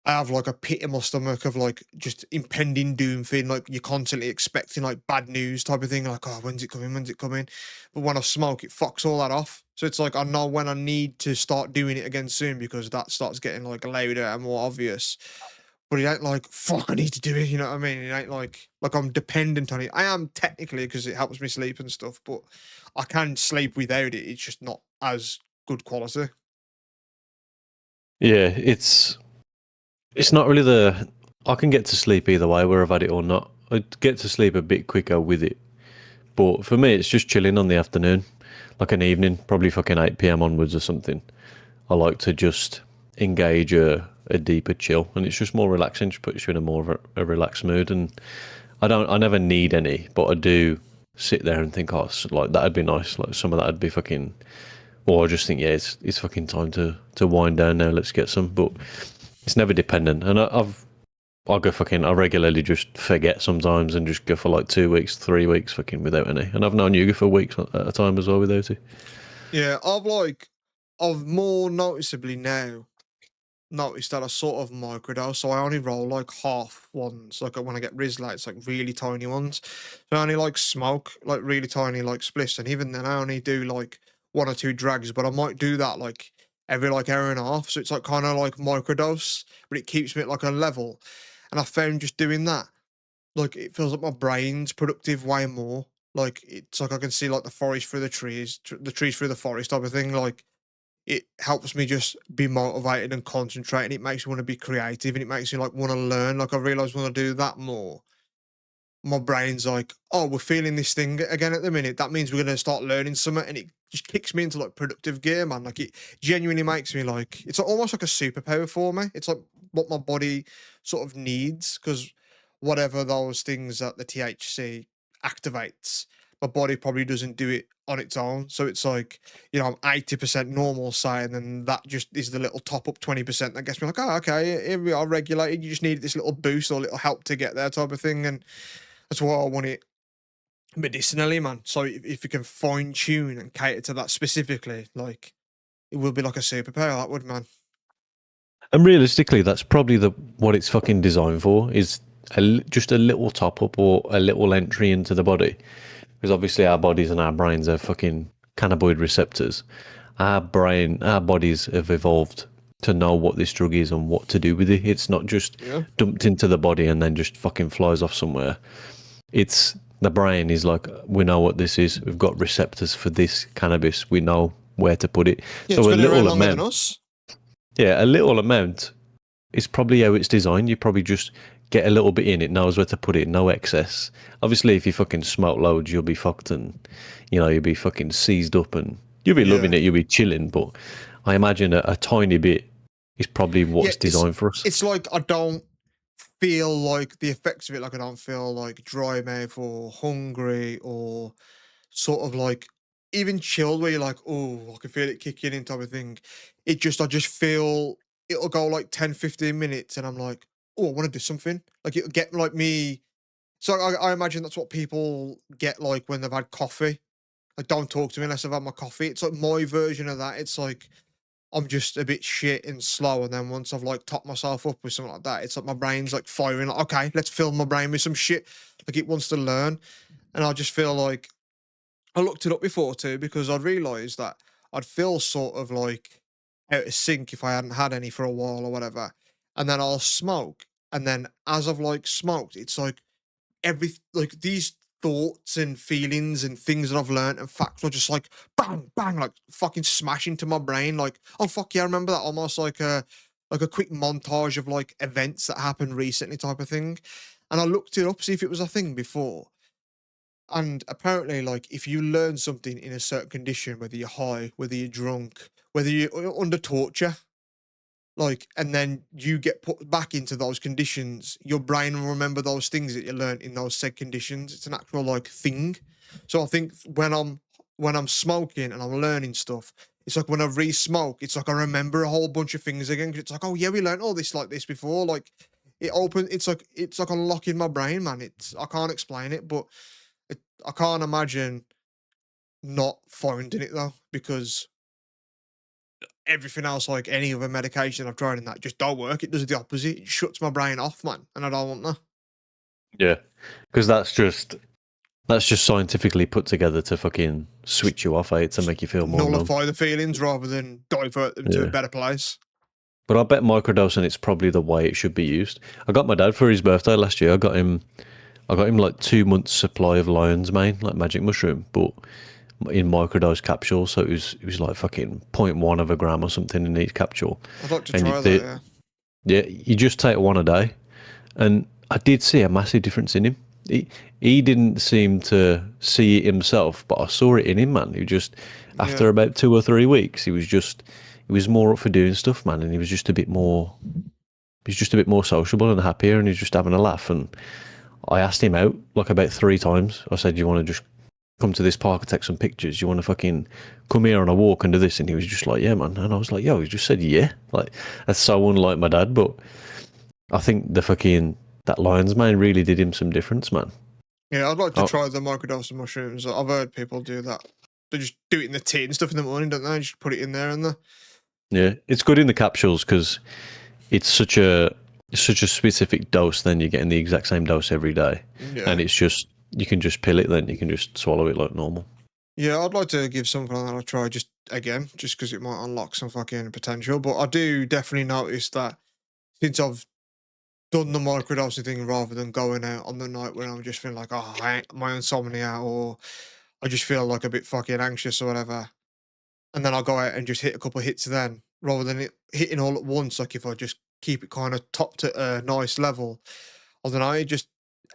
I have like a pit in my stomach of like just impending doom feeling like you're constantly expecting like bad news type of thing. Like, oh, when's it coming? When's it coming? But when I smoke, it fucks all that off. So it's like I know when I need to start doing it again soon because that starts getting like louder and more obvious. But it ain't like fuck, I need to do it. You know what I mean? It ain't like I'm dependent on it. I am technically because it helps me sleep and stuff, but I can sleep without it. It's just not as good quality. Yeah, it's not really the. I can get to sleep either way, whether I've had it or not. I get to sleep a bit quicker with it, but for me, it's just chilling on the afternoon, like an evening, probably fucking 8 p.m. onwards or something. I like to just engage a deeper chill, and it's just more relaxing. Just puts you in a more of a relaxed mood, and I never need any, but I do sit there and think, oh, like that'd be nice. Like some of that'd be fucking. Or I just think, yeah, it's fucking time to wind down now. Let's get some, but it's never dependent. And I'll go fucking. I regularly just forget sometimes and just go for like 2 weeks, 3 weeks, fucking without any. And I've known you go for weeks at a time as well without it. Yeah, I've more noticeably now noticed that I sort of microdose, so I only roll like half ones. Like when I get Rizla, it's like really tiny ones. So I only like smoke like really tiny like spliffs, and even then I only do like one or two drags, but I might do that like every like hour and a half. So it's like kind of like microdose, but it keeps me at like a level. And I found just doing that, like it feels like my brain's productive way more. Like it's like I can see like the forest through the trees, the trees through the forest type of thing. Like it helps me just be motivated and concentrate, and it makes me want to be creative, and it makes me like want to learn. Like I realize when I do that more, my brain's like, oh, we're feeling this thing again at the minute. That means we're gonna start learning something, and it just kicks me into like productive gear, man. Like it genuinely makes me like it's almost like a superpower for me. It's like what my body sort of needs because whatever those things that the THC activates, my body probably doesn't do it on its own. So it's like, I'm 80% normal say, and then that just is the little top up 20% that gets me like, oh, okay, here we are regulated. You just need this little boost or little help to get there type of thing. And that's why I want it medicinally, man. So if you can fine tune and cater to that specifically, like it will be like a superpower, that would, man. And realistically, that's probably the what it's fucking designed for is just a little top up or a little entry into the body. Because obviously our bodies and our brains are fucking cannabinoid receptors. Our bodies have evolved to know what this drug is and what to do with it. It's not just Yeah. dumped into the body and then just fucking flies off somewhere. It's the brain is like, we know what this is. We've got receptors for this cannabis. We know where to put it. Yeah, it's So a been around little longer than amount, us. yeah, a little amount is probably how it's designed. You probably just get a little bit in, it knows where to put it, no excess. Obviously, if you fucking smoke loads, you'll be fucked and, you'll be fucking seized up and you'll be loving Yeah. it, you'll be chilling. But I imagine a tiny bit is probably Yeah, what's it's designed for us. it's like I don't feel like the effects of it, like I don't feel like dry mouth or hungry or sort of like even chilled where you're like, oh, I can feel it kicking in type of thing. I just feel it'll go like 10, 15 minutes and I'm like, oh, I want to do something. Like it'll get like me. So I imagine that's what people get like when they've had coffee. Like, don't talk to me unless I've had my coffee. It's like my version of that. It's like I'm just a bit shit and slow, and then once I've like topped myself up with something like that, it's like my brain's like firing. Like, okay, let's fill my brain with some shit. Like it wants to learn, and I just feel like I looked it up before too because I realised that I'd feel sort of like out of sync if I hadn't had any for a while or whatever, and then I'll smoke, and then as I've like smoked, it's like like these thoughts and feelings and things that I've learned and facts are just like bang, bang, like fucking smash into my brain. Like, oh fuck yeah, I remember that. Almost like a quick montage of like events that happened recently type of thing. And I looked it up, see if it was a thing before. And apparently, like if you learn something in a certain condition, whether you're high, whether you're drunk, whether you're under torture, like, and then you get put back into those conditions, your brain will remember those things that you learned in those said conditions. It's an actual like thing. So I think when I'm smoking and I'm learning stuff, it's like when I re-smoke, it's like I remember a whole bunch of things again. 'Cause it's like, oh yeah, we learned all this like this before. Like it's like unlocking my brain, man. I can't explain it, but I can't imagine not finding it though, because everything else, like any other medication I've tried in that, just don't work. It does the opposite. It shuts my brain off, man, and I don't want that. Yeah, because that's just scientifically put together to fucking switch you off, to make you feel more numb. Nullify the feelings rather than divert them to a Yeah. better place. But I bet microdosing it's probably the way it should be used. I got my dad for his birthday last year. I got him like 2 months supply of lion's mane, like magic mushroom, but in microdose capsules. So it was like fucking 0.1 of a gram or something in each capsule. I'd like to And try that. Yeah. Yeah, you just take one a day, and I did see a massive difference in him. He didn't seem to see it himself, but I saw it in him, man. He just after Yeah. about 2 or 3 weeks, he was more up for doing stuff, man, and he was just a bit more sociable and happier, and he was just having a laugh. And I asked him out like about 3 times. I said, "Do you want to just come to this park and take some pictures? You want to fucking come here on a walk and do this?" And he was just like, "Yeah, man." And I was like, "Yo," he just said, "Yeah." Like that's so unlike my dad, but I think that lion's mane really did him some difference, man. Yeah, I'd like to Oh, try the microdose of mushrooms. I've heard people do that. They just do it in the tea and stuff in the morning, don't they? Just put it in there and the. yeah, it's good in the capsules because it's such a specific dose. Then you're getting the exact same dose every day, Yeah. and it's just you can just pill it. Then you can just swallow it like normal. Yeah, I'd like to give something like that a try just because it might unlock some fucking potential. But I do definitely notice that since I've done the microdosing thing rather than going out on the night when I'm just feeling like, oh, my insomnia, or I just feel like a bit fucking anxious or whatever. And then I'll go out and just hit a couple of hits then rather than it hitting all at once. Like if I just keep it kind of topped at a nice level, I don't know.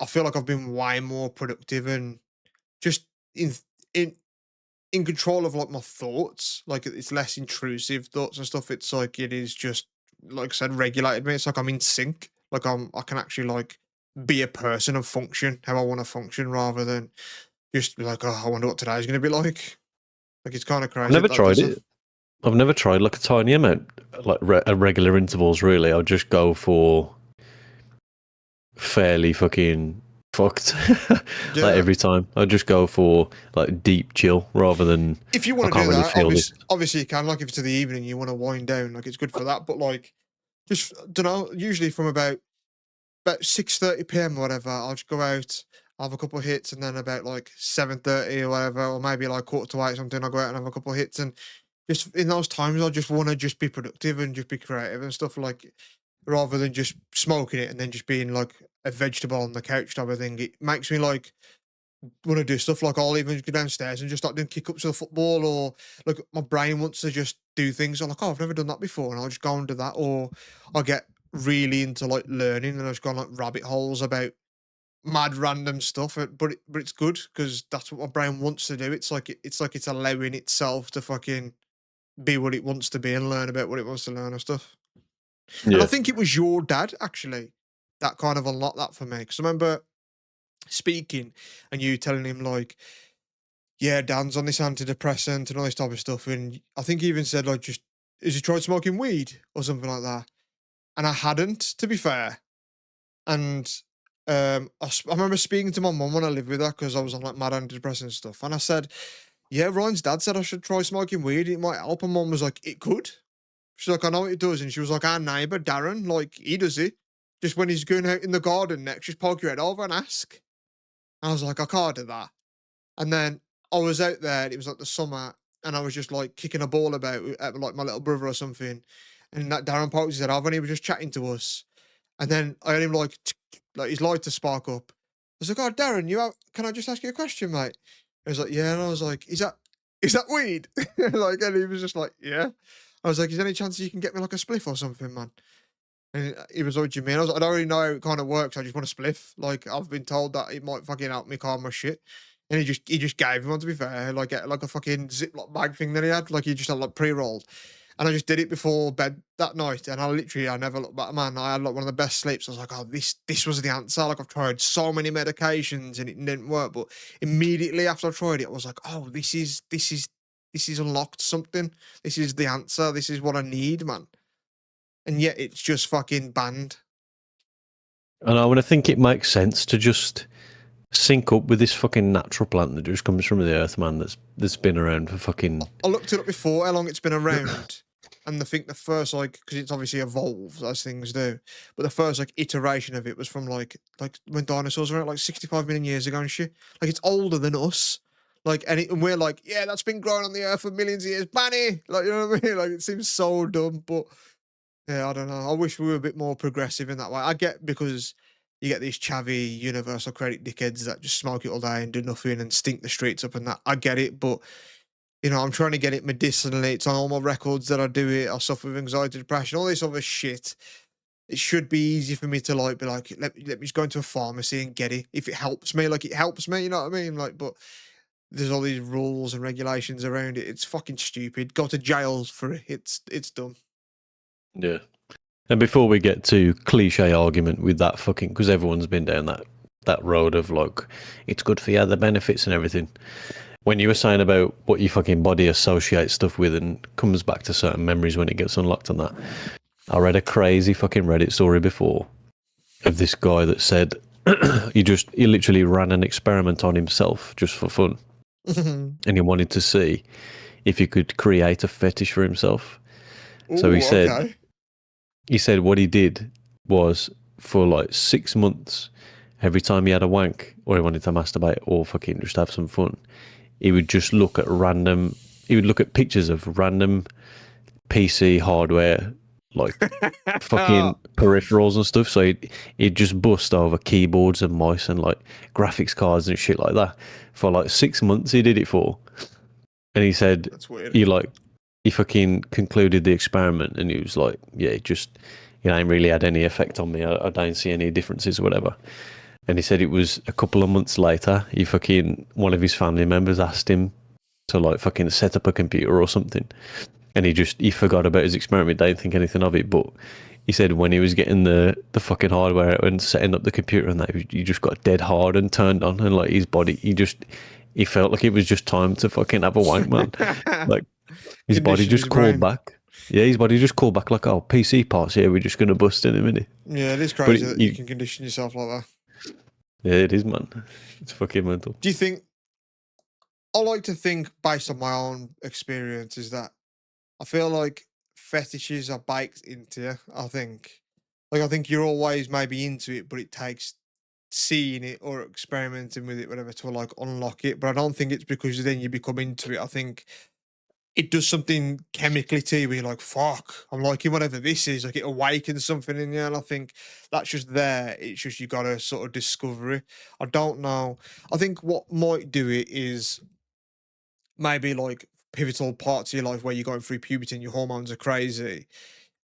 I feel like I've been way more productive and just in, in, in control of like my thoughts. Like it's less intrusive thoughts and stuff. It's like it is just like I said, regulated me. It's like I'm in sync. Like I can actually like be a person and function how I want to function rather than just be like, oh, I wonder what today's gonna be like. Like it's kind of I've crazy never that tried does it. it. I've never tried like a tiny amount, like at regular intervals. Really, I'll just go for fairly fucking fucked. Like Yeah. every time, I just go for like deep chill rather than If you I want to can't do really that, feel this. obviously you can. Like if it's in the evening, you want to wind down. Like it's good for that. But like, just don't know. Usually from about 6:30 p.m. or whatever, I'll just go out, I'll have a couple of hits, and then about like 7:30 or whatever, or maybe like quarter to 8 or something, I'll go out and have a couple of hits. And just in those times, I just want to just be productive and just be creative and stuff like, rather than just smoking it and then just being like a vegetable on the couch type of thing. It makes me like want to do stuff like I'll even go downstairs and just start doing kick ups of the football, or like my brain wants to just do things. I'm like, oh, I've never done that before, and I'll just go and do that, or I get really into like learning and I just go on like rabbit holes about mad random stuff. But it's good because that's what my brain wants to do. It's like it's allowing itself to fucking be what it wants to be and learn about what it wants to learn and stuff. And I Yeah, think it was your dad actually that kind of unlocked that for me, because I remember speaking and you telling him like, yeah, Dan's on this antidepressant and all this type of stuff. And I think he even said, like, just, has he tried smoking weed or something like that? And I hadn't, to be fair. And I remember speaking to my mum when I lived with her because I was on like mad antidepressant and stuff. And I said, yeah, Ryan's dad said I should try smoking weed. It might help. And mum was like, it could. She's like, I know what it does. And she was like, our neighbour, Darren, like, he does it. Just when he's going out in the garden next, just poke your head over and ask. And I was like, I can't do that. And then I was out there, and it was like the summer, and I was just like kicking a ball about at like my little brother or something. And that Darren Parks said, I've only was just chatting to us. And then I heard him like his light to spark up. I was like, oh, Darren, can I just ask you a question, mate? He was like, yeah. And I was like, is that weed? Like, and he was just like, yeah. I was like, is there any chance you can get me like a spliff or something, man? And he was like, what do you mean? I was like, I don't really know how it kind of works. I just want a spliff. Like, I've been told that it might fucking help me calm my shit. And he just gave him one, to be fair, like a fucking Ziploc bag thing that he had. Like he just had like pre-rolled. And I just did it before bed that night, and I never looked back, man. I had like one of the best sleeps. I was like, oh, this was the answer. Like I've tried so many medications and it didn't work, but immediately after I tried it, I was like, oh, this is unlocked something. This is the answer. This is what I need, man. And yet it's just fucking banned. And I would think it makes sense to just sync up with this fucking natural plant that just comes from the earth, man. That's been around for fucking. I looked it up before how long it's been around, and I think the first because it's obviously evolved as things do, but the first iteration of it was from like when dinosaurs were around like 65 million years ago and shit. Like it's older than us. And we're like, yeah, that's been growing on the earth for millions of years. Banny, like, you know what I mean? Like it seems so dumb, but yeah, I don't know. I wish we were a bit more progressive in that way. I get because you get these chavvy universal credit dickheads that just smoke it all day and do nothing and stink the streets up and that. I get it, but I'm trying to get it medicinally. It's on all my records that I do it. I suffer with anxiety, depression, all this other shit. It should be easy for me to be like, let me just go into a pharmacy and get it. If it helps me, like it helps me, you know what I mean? Like, but there's all these rules and regulations around it. It's fucking stupid. Go to jail for it. It's dumb. Yeah. And before we get to cliche argument with that fucking, because everyone's been down that road of like, it's good for you, the benefits and everything. When you were saying about what your fucking body associates stuff with and comes back to certain memories when it gets unlocked on that, I read a crazy fucking Reddit story before of this guy that said he literally ran an experiment on himself just for fun. And he wanted to see if he could create a fetish for himself. So Ooh, okay. he said what he did was for like 6 months, every time he had a wank or he wanted to masturbate or fucking just have some fun, he would just look at pictures of random PC hardware, like fucking peripherals and stuff. So he'd just bust over keyboards and mice and like graphics cards and shit like that. For like 6 months he did it for. And he said That's weird. he fucking concluded the experiment and he was like, yeah, it just, ain't really had any effect on me. I don't see any differences or whatever. And he said it was a couple of months later, one of his family members asked him to like fucking set up a computer or something. And he forgot about his experiment, didn't think anything of it. But he said when he was getting the fucking hardware out and setting up the computer and that, he just got dead hard and turned on, and like his body, he felt like it was just time to fucking have a wank, man. Like his body just called back. Yeah, his body just called back like, oh, PC parts, yeah, we're just going to bust in a minute. Yeah, it is crazy that you can condition yourself like that. Yeah, it is, man. It's fucking mental. Do you think, I like to think based on my own experience, is that I feel like fetishes are baked into you, I think. Like, I think you're always maybe into it, but it takes seeing it or experimenting with it, whatever, to like unlock it. But I don't think it's because then you become into it. I think it does something chemically to you where you're like, fuck, I'm liking whatever this is. Like it awakens something in you. And I think that's just there. It's just you got to sort of discover it. I don't know. I think what might do it is maybe like pivotal parts of your life where you're going through puberty and your hormones are crazy.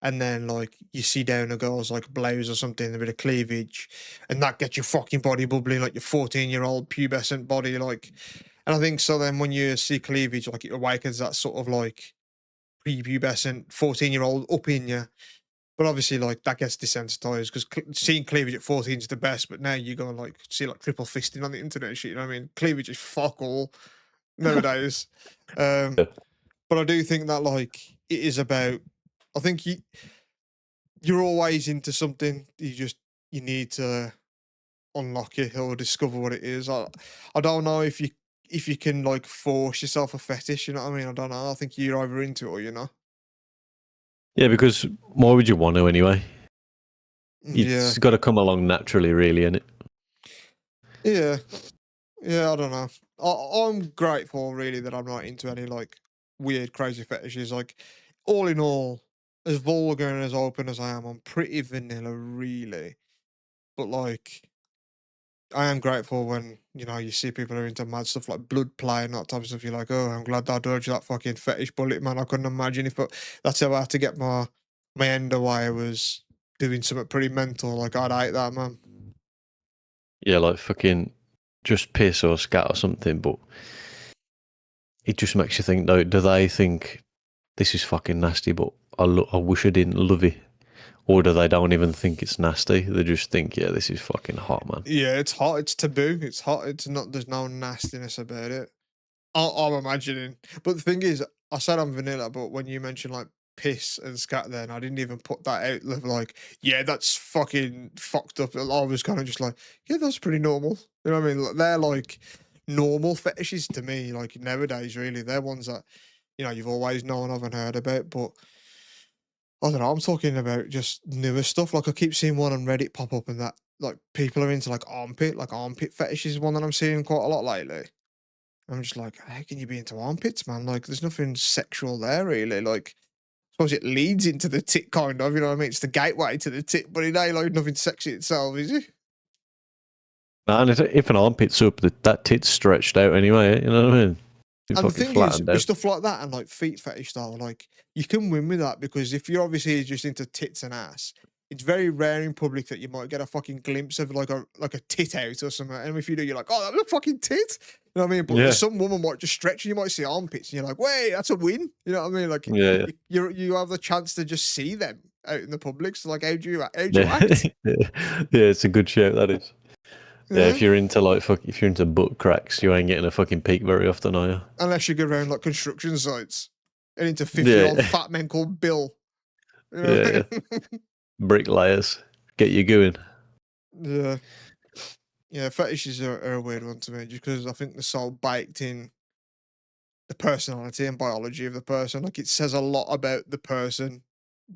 And then like you see down a girl's like blouse or something, a bit of cleavage, and that gets your fucking body bubbling, like your 14-year-old pubescent body, like. And I think so. Then when you see cleavage, like it awakens that sort of like prepubescent 14-year-old up in you. But obviously, like that gets desensitized because seeing cleavage at 14 is the best. But now you go and like see like triple fisting on the internet and shit. You know what I mean? Cleavage is fuck all nowadays. But I do think that like it is about. I think you're always into something. You need to unlock it or discover what it is. I don't know if you can like force yourself a fetish. You know what I mean? I don't know. I think you're either into it or you're not. Yeah, because why would you want to anyway? Yeah. It's got to come along naturally, really, innit? Yeah. Yeah, I don't know. I'm grateful, really, that I'm not into any like weird, crazy fetishes. Like, all in all, as vulgar and as open as I am, I'm pretty vanilla, really. But like, I am grateful when you see people who are into mad stuff like blood play and that type of stuff. You're like, oh, I'm glad I dodged that fucking fetish bullet, man. I couldn't imagine if that's how I had to get my end away. I was doing something pretty mental. Like, I'd hate that, man. Yeah, like fucking just piss or scat or something, but it just makes you think, though, do they think this is fucking nasty, but I wish I didn't love it. Or do they don't even think it's nasty? They just think, yeah, this is fucking hot, man. Yeah, it's hot. It's taboo. It's hot. It's not. There's no nastiness about it. I'm imagining. But the thing is, I said I'm vanilla, but when you mentioned like piss and scat, then I didn't even put that out. Like, yeah, that's fucking fucked up. I was kind of just like, yeah, that's pretty normal. You know what I mean? Like, they're like normal fetishes to me. Like nowadays, really, they're ones that you've always known of and heard about. But I don't know. I'm talking about just newer stuff. Like I keep seeing one on Reddit pop up, and that like people are into like armpit fetishes is one that I'm seeing quite a lot lately. I'm just like, how can you be into armpits, man? Like, there's nothing sexual there, really. Like, I suppose it leads into the tit, kind of. You know what I mean? It's the gateway to the tit, but it ain't like nothing sexy itself, is it? Man, if an armpit's up, that tit's stretched out anyway. You know what I mean? It's And the fucking thing is, flattened with out. stuff like that and like feet fetish style, like you can win with that because if you're obviously just into tits and ass, it's very rare in public that you might get a fucking glimpse of like a tit out or something. And if you do, you're like, oh, that was a fucking tit. You know what I mean? But Yeah. some woman might just stretch and you might see armpits and you're like, wait, that's a win. You know what I mean? Like Yeah. you have the chance to just see them out in the public. So like, how do you Yeah. act? Yeah, it's a good shout, that is. Yeah, if you're into if you're into butt cracks, you ain't getting a fucking peek very often, are you? Unless you go around like construction sites and into 50-year-old fat men called Bill. You know Yeah. Bricklayers, get you going. Yeah. Yeah, fetishes are a weird one to me just because I think they're so baked in the personality and biology of the person. Like it says a lot about the person.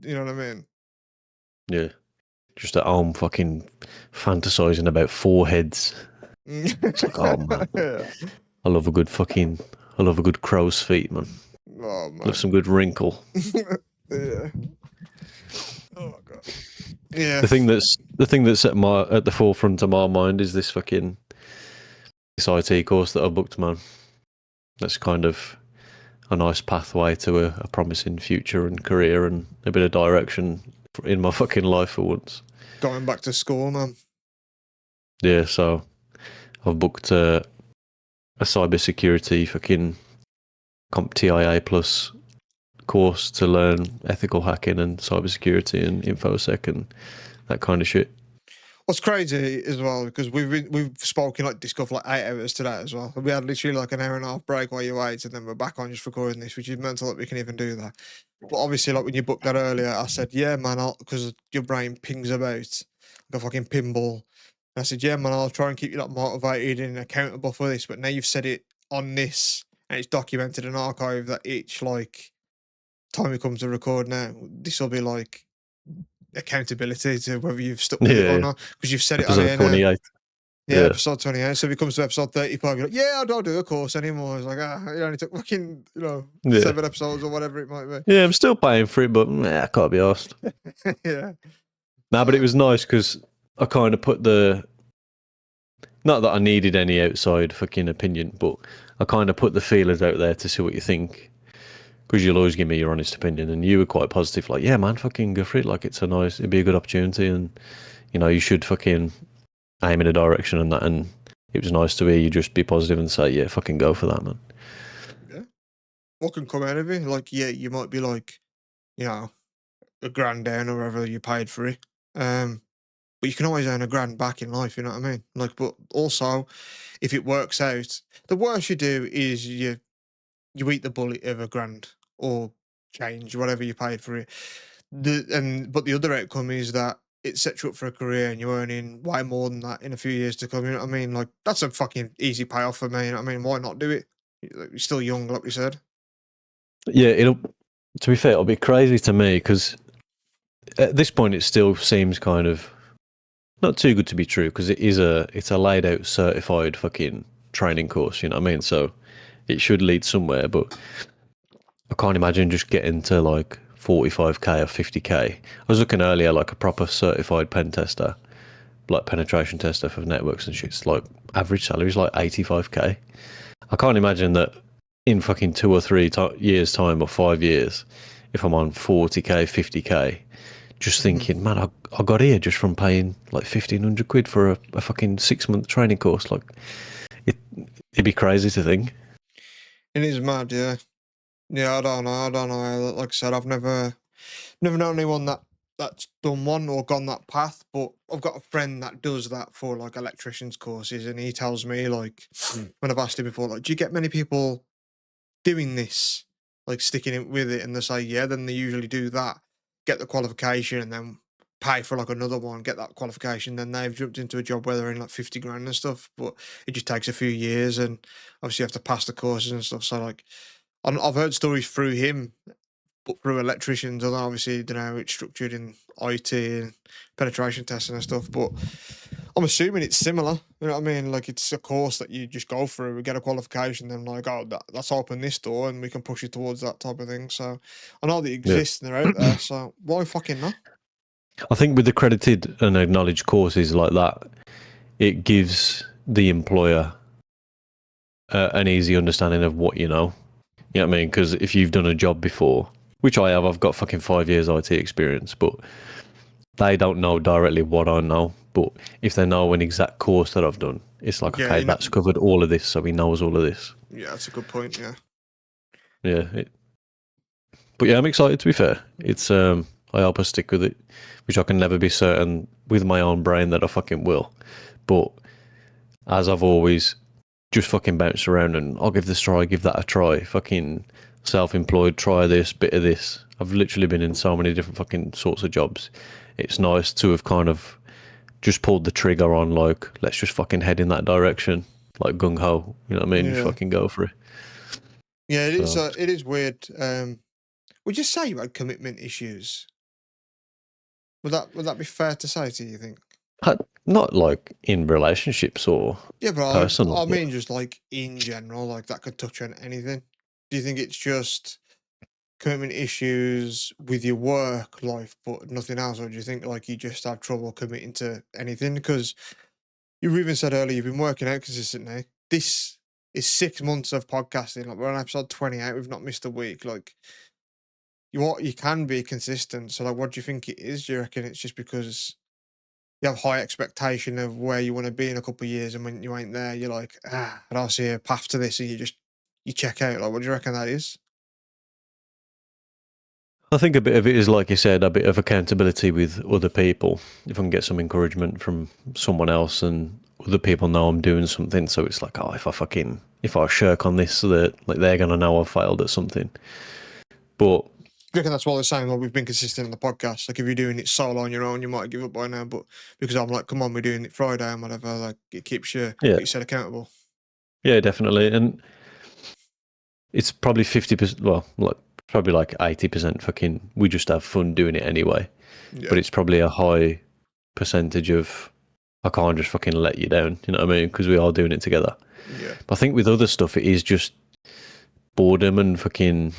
You know what I mean? Yeah. Just at home fucking fantasizing about foreheads. It's like, oh man. Yeah. I love a good crow's feet, man. Oh man. Love some good wrinkle. Yeah. Oh my god. Yeah. The thing that's at the forefront of my mind is this IT course that I booked, man. That's kind of a nice pathway to a promising future and career and a bit of direction in my fucking life for once. Going back to school, man. Yeah, so I've booked a cybersecurity fucking CompTIA plus course to learn ethical hacking and cybersecurity and infosec and that kind of shit. What's crazy as well, because we've spoken like this for like 8 hours today as well. We had literally like an hour and a half break while you wait, and then we're back on just recording this, which is mental that we can even do that. But obviously, like when you booked that earlier, I said, yeah, man, because your brain pings about like a fucking pinball. And I said, yeah, man, I'll try and keep you like motivated and accountable for this. But now you've said it on this, and it's documented and archived that each like time we come to record now, this will be like accountability to whether you've stuck with it or not, because you've said it on Episode here now. 28. Yeah, episode 28. So if it comes to episode 35, you're like, yeah, I don't do a course anymore. It's like, it only took fucking, 7 episodes or whatever it might be. Yeah, I'm still paying for it, but I can't be asked. Yeah. Nah, but it was nice because I kind of put not that I needed any outside fucking opinion, but I kind of put the feelers out there to see what you think. Because you'll always give me your honest opinion, and you were quite positive, like, yeah, man, fucking go for it. Like, it'd be a good opportunity, and you should fucking aim in a direction and that. And it was nice to hear you just be positive and say, yeah, fucking go for that, man. Yeah. What can come out of it? Like, yeah, you might be like, $1 grand down or whatever you paid for it. But you can always earn $1 grand back in life, you know what I mean? Like, but also, if it works out, the worst you do is you eat the bullet of $1 grand or change, whatever you paid for it. But the other outcome is that it sets you up for a career and you're earning way more than that in a few years to come. You know what I mean? Like that's a fucking easy payoff for me. You know what I mean? Why not do it? You're still young, like we said. Yeah, to be fair, it'll be crazy to me because at this point it still seems kind of not too good to be true because it's a laid out certified fucking training course. You know what I mean? So it should lead somewhere, but I can't imagine just getting to like 45k or 50k. I was looking earlier, like a proper certified pen tester, like penetration tester for networks and shit. It's like average salary is like 85k. I can't imagine that in fucking 2 or 3 years time or 5 years, if I'm on 40k, 50k, just thinking, man, I got here just from paying like 1,500 quid for a fucking 6-month training course. Like it'd be crazy to think. It is mad, yeah. Yeah, I don't know. I don't know. Like I said, I've never known anyone that's done one or gone that path. But I've got a friend that does that for like electricians courses, and he tells me like when I've asked him before, like, do you get many people doing this, like sticking it with it? And they say, yeah. Then they usually do that, get the qualification, and then pay for like another one, get that qualification. Then they've jumped into a job where they're in like 50 grand and stuff. But it just takes a few years, and obviously you have to pass the courses and stuff. So like, I've heard stories through him, but through electricians, and obviously, you know, it's structured in IT and penetration testing and stuff. But I'm assuming it's similar. You know what I mean? Like it's a course that you just go through, we get a qualification, then like, oh, that's open this door, and we can push you towards that type of thing. So I know they Yeah. exist and they're out there. So why fucking not? I think with accredited and acknowledged courses like that, it gives the employer an easy understanding of what you know. You know what I mean? Because if you've done a job before, which I have, I've got fucking 5 years IT experience, but they don't know directly what I know. But if they know an exact course that I've done, it's like, Yeah, okay, you know, that's covered all of this, so he knows all of this. yeah, that's a good point. Yeah, Yeah. But yeah, I'm excited to be fair. It's I hope I stick with it, which I can never be certain with my own brain that I fucking will. But as I've always just fucking bounced around and I'll give this a try, give that a try. Fucking self-employed, try this, bit of this. I've literally been in so many different fucking sorts of jobs. It's nice to have kind of just pulled the trigger on like, let's just fucking head in that direction, like gung ho. You know what I mean? Just yeah, fucking go for it. yeah. It is. So It is weird. Would you say you had commitment issues? Would that be fair to say? Do you think? not like in relationships or Yeah, but personal, I but mean, just like in general, like that could touch on anything. Do you think it's just commitment issues with your work life, but nothing else, or do you think like you just have trouble committing to anything? Because you even said earlier you've been working out consistently. This is 6 months of podcasting. Like we're on episode 28. We've not missed a week. Like you can be consistent. So like, what do you think it is? Do you reckon it's just because you have high expectation of where you want to be in a couple of years, and when you ain't there, you're like, I don't see a path to this, and you check out. Like, what do you reckon that is? I think a bit of it is, like you said, a bit of accountability with other people. If I can get some encouragement from someone else and other people know I'm doing something, so it's like, oh, if I shirk on this, so that like they're gonna know I've failed at something. But I reckon that's why they're saying, like, we've been consistent on the podcast. Like, if you're doing it solo on your own, you might give up by now. But because I'm like, come on, we're doing it Friday and whatever, like, it keeps you, yeah, get yourself accountable. yeah, definitely, and it's probably 50%. Well, like probably like 80% fucking. We just have fun doing it anyway. But Yeah. it's probably a high percentage of I can't just fucking let you down. You know what I mean? Because we are doing it together. Yeah. But I think with other stuff, it is just boredom and fucking.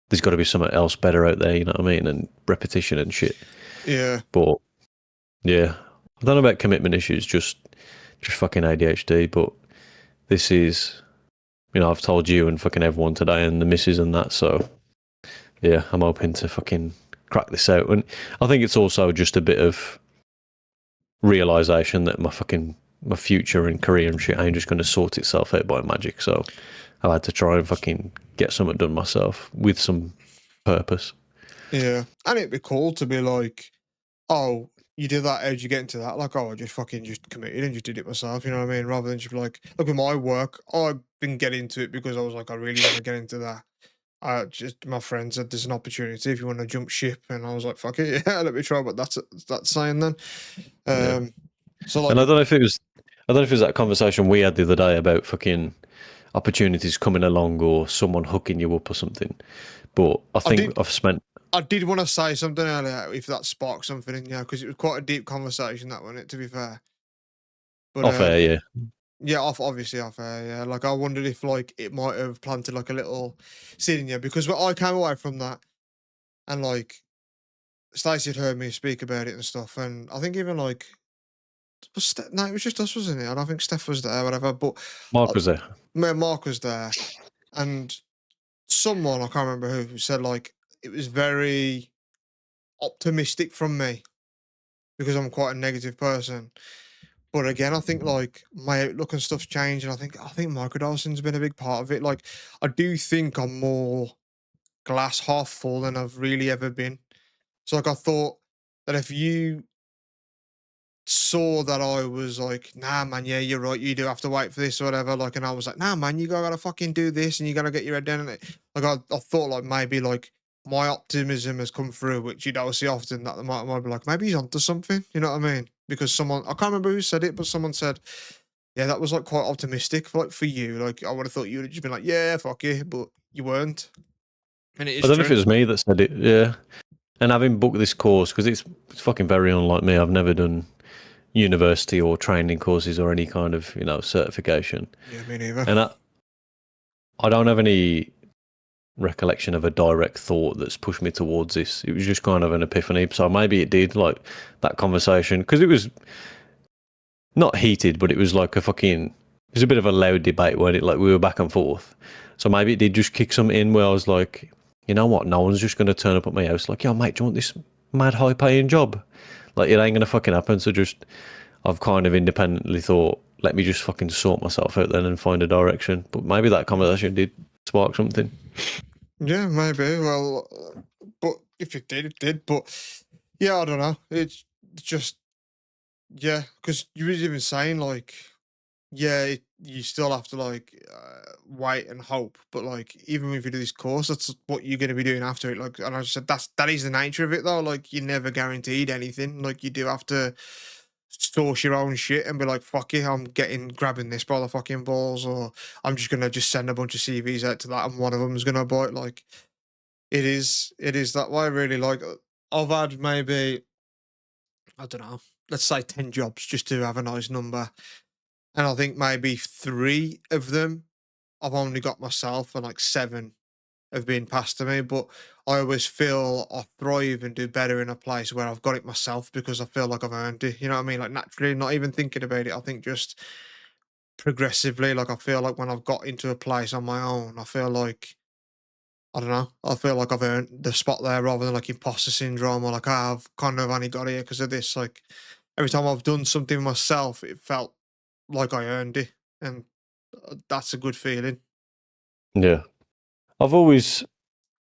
There's got to be something else better out there. You know what I mean? And repetition and shit. Yeah. But yeah, I don't know about commitment issues. Just fucking ADHD. But this is, I've told you and fucking everyone today and the missus and that. So yeah, I'm hoping to fucking crack this out. And I think it's also just a bit of realization that my future and career and shit ain't just going to sort itself out by magic. So I had to try and fucking get something done myself with some purpose. Yeah. And it'd be cool to be like, oh, you did that, how'd you get into that? Like, oh, I just fucking just committed and just did it myself, you know what I mean? Rather than just be like, look, with my work, I've been getting into it because I was like, I really want to get into that. Just my friend said there's an opportunity if you want to jump ship, and I was like, fuck it, yeah, let me try. But that's saying then. Yeah. Um, so like And with I don't know if it was that conversation we had the other day about fucking opportunities coming along or someone hooking you up or something. But I I think did I've spent I did want to say something earlier if that sparked something in you, because it was quite a deep conversation that one. It to be fair, but off air, yeah. yeah, obviously off air, yeah. Like I wondered if like it might have planted like a little seed in you, because when I came away from that and like Stacey had heard me speak about it and stuff, and I think even like no, it was just us, wasn't it? I don't think Steph was there, whatever. But Mark uh, was there. Mark was there, and someone I can't remember who said like it was very optimistic from me because I'm quite a negative person. But again, I think like my outlook and stuff's changed, and I think microdosing's been a big part of it. Like, I do think I'm more glass half full than I've really ever been. So like I thought that if you saw that I was like, nah, man, yeah, you're right, you do have to wait for this or whatever. Like, and I was like, nah, man, you gotta fucking do this and you gotta get your head down in it. Like, I thought like maybe like my optimism has come through, which you don't see often. That might be like, maybe he's onto something. You know what I mean? Because someone, I can't remember who said it, but someone said, yeah, that was like quite optimistic, like for you. Like, I would have thought you would have just been like, yeah, fuck you, but you weren't, and it I is don't know if true. it was me that said it. Yeah, and having booked this course because it's fucking very unlike me. I've never done university or training courses or any kind of certification, Yeah, me neither. and I don't have any recollection of a direct thought that's pushed me towards this. It was just kind of an epiphany. So maybe it did, like that conversation, because it was not heated, but it was like it was a bit of a loud debate when it like we were back and forth. So maybe it did just kick something in where I was like, you know what, no one's just going to turn up at my house like, yo mate, do you want this mad high paying job? Like it ain't going to fucking happen. So just I've kind of independently thought, let me just fucking sort myself out then and find a direction. But maybe that conversation did spark something. Yeah, maybe. Well, but if it did, it did. But yeah, I don't know. It's just yeah, because you was even saying like, yeah, you still have to like wait and hope. But like, even if you do this course, that's what you're going to be doing after it. Like, and I just said that is the nature of it though. Like, you're never guaranteed anything. Like, you do have to source your own shit and be like, fuck it, I'm grabbing this by the fucking balls, or I'm just gonna just send a bunch of CVs out to that, and one of them's gonna bite. Like, it is that way, really. Like, I've had maybe, I don't know, let's say 10 jobs just to have a nice number. And I think maybe three of them I've only got myself, and like seven have been passed to me. But I always feel I thrive and do better in a place where I've got it myself because I feel like I've earned it. You know what I mean? Like, naturally, not even thinking about it. I think just progressively, like, I feel like when I've got into a place on my own, I feel like, I don't know. I feel like I've earned the spot there rather than like imposter syndrome or like, "Ah, I've kind of only got here because of this." Like, every time I've done something myself, it felt like I earned it. And that's a good feeling. Yeah. I've always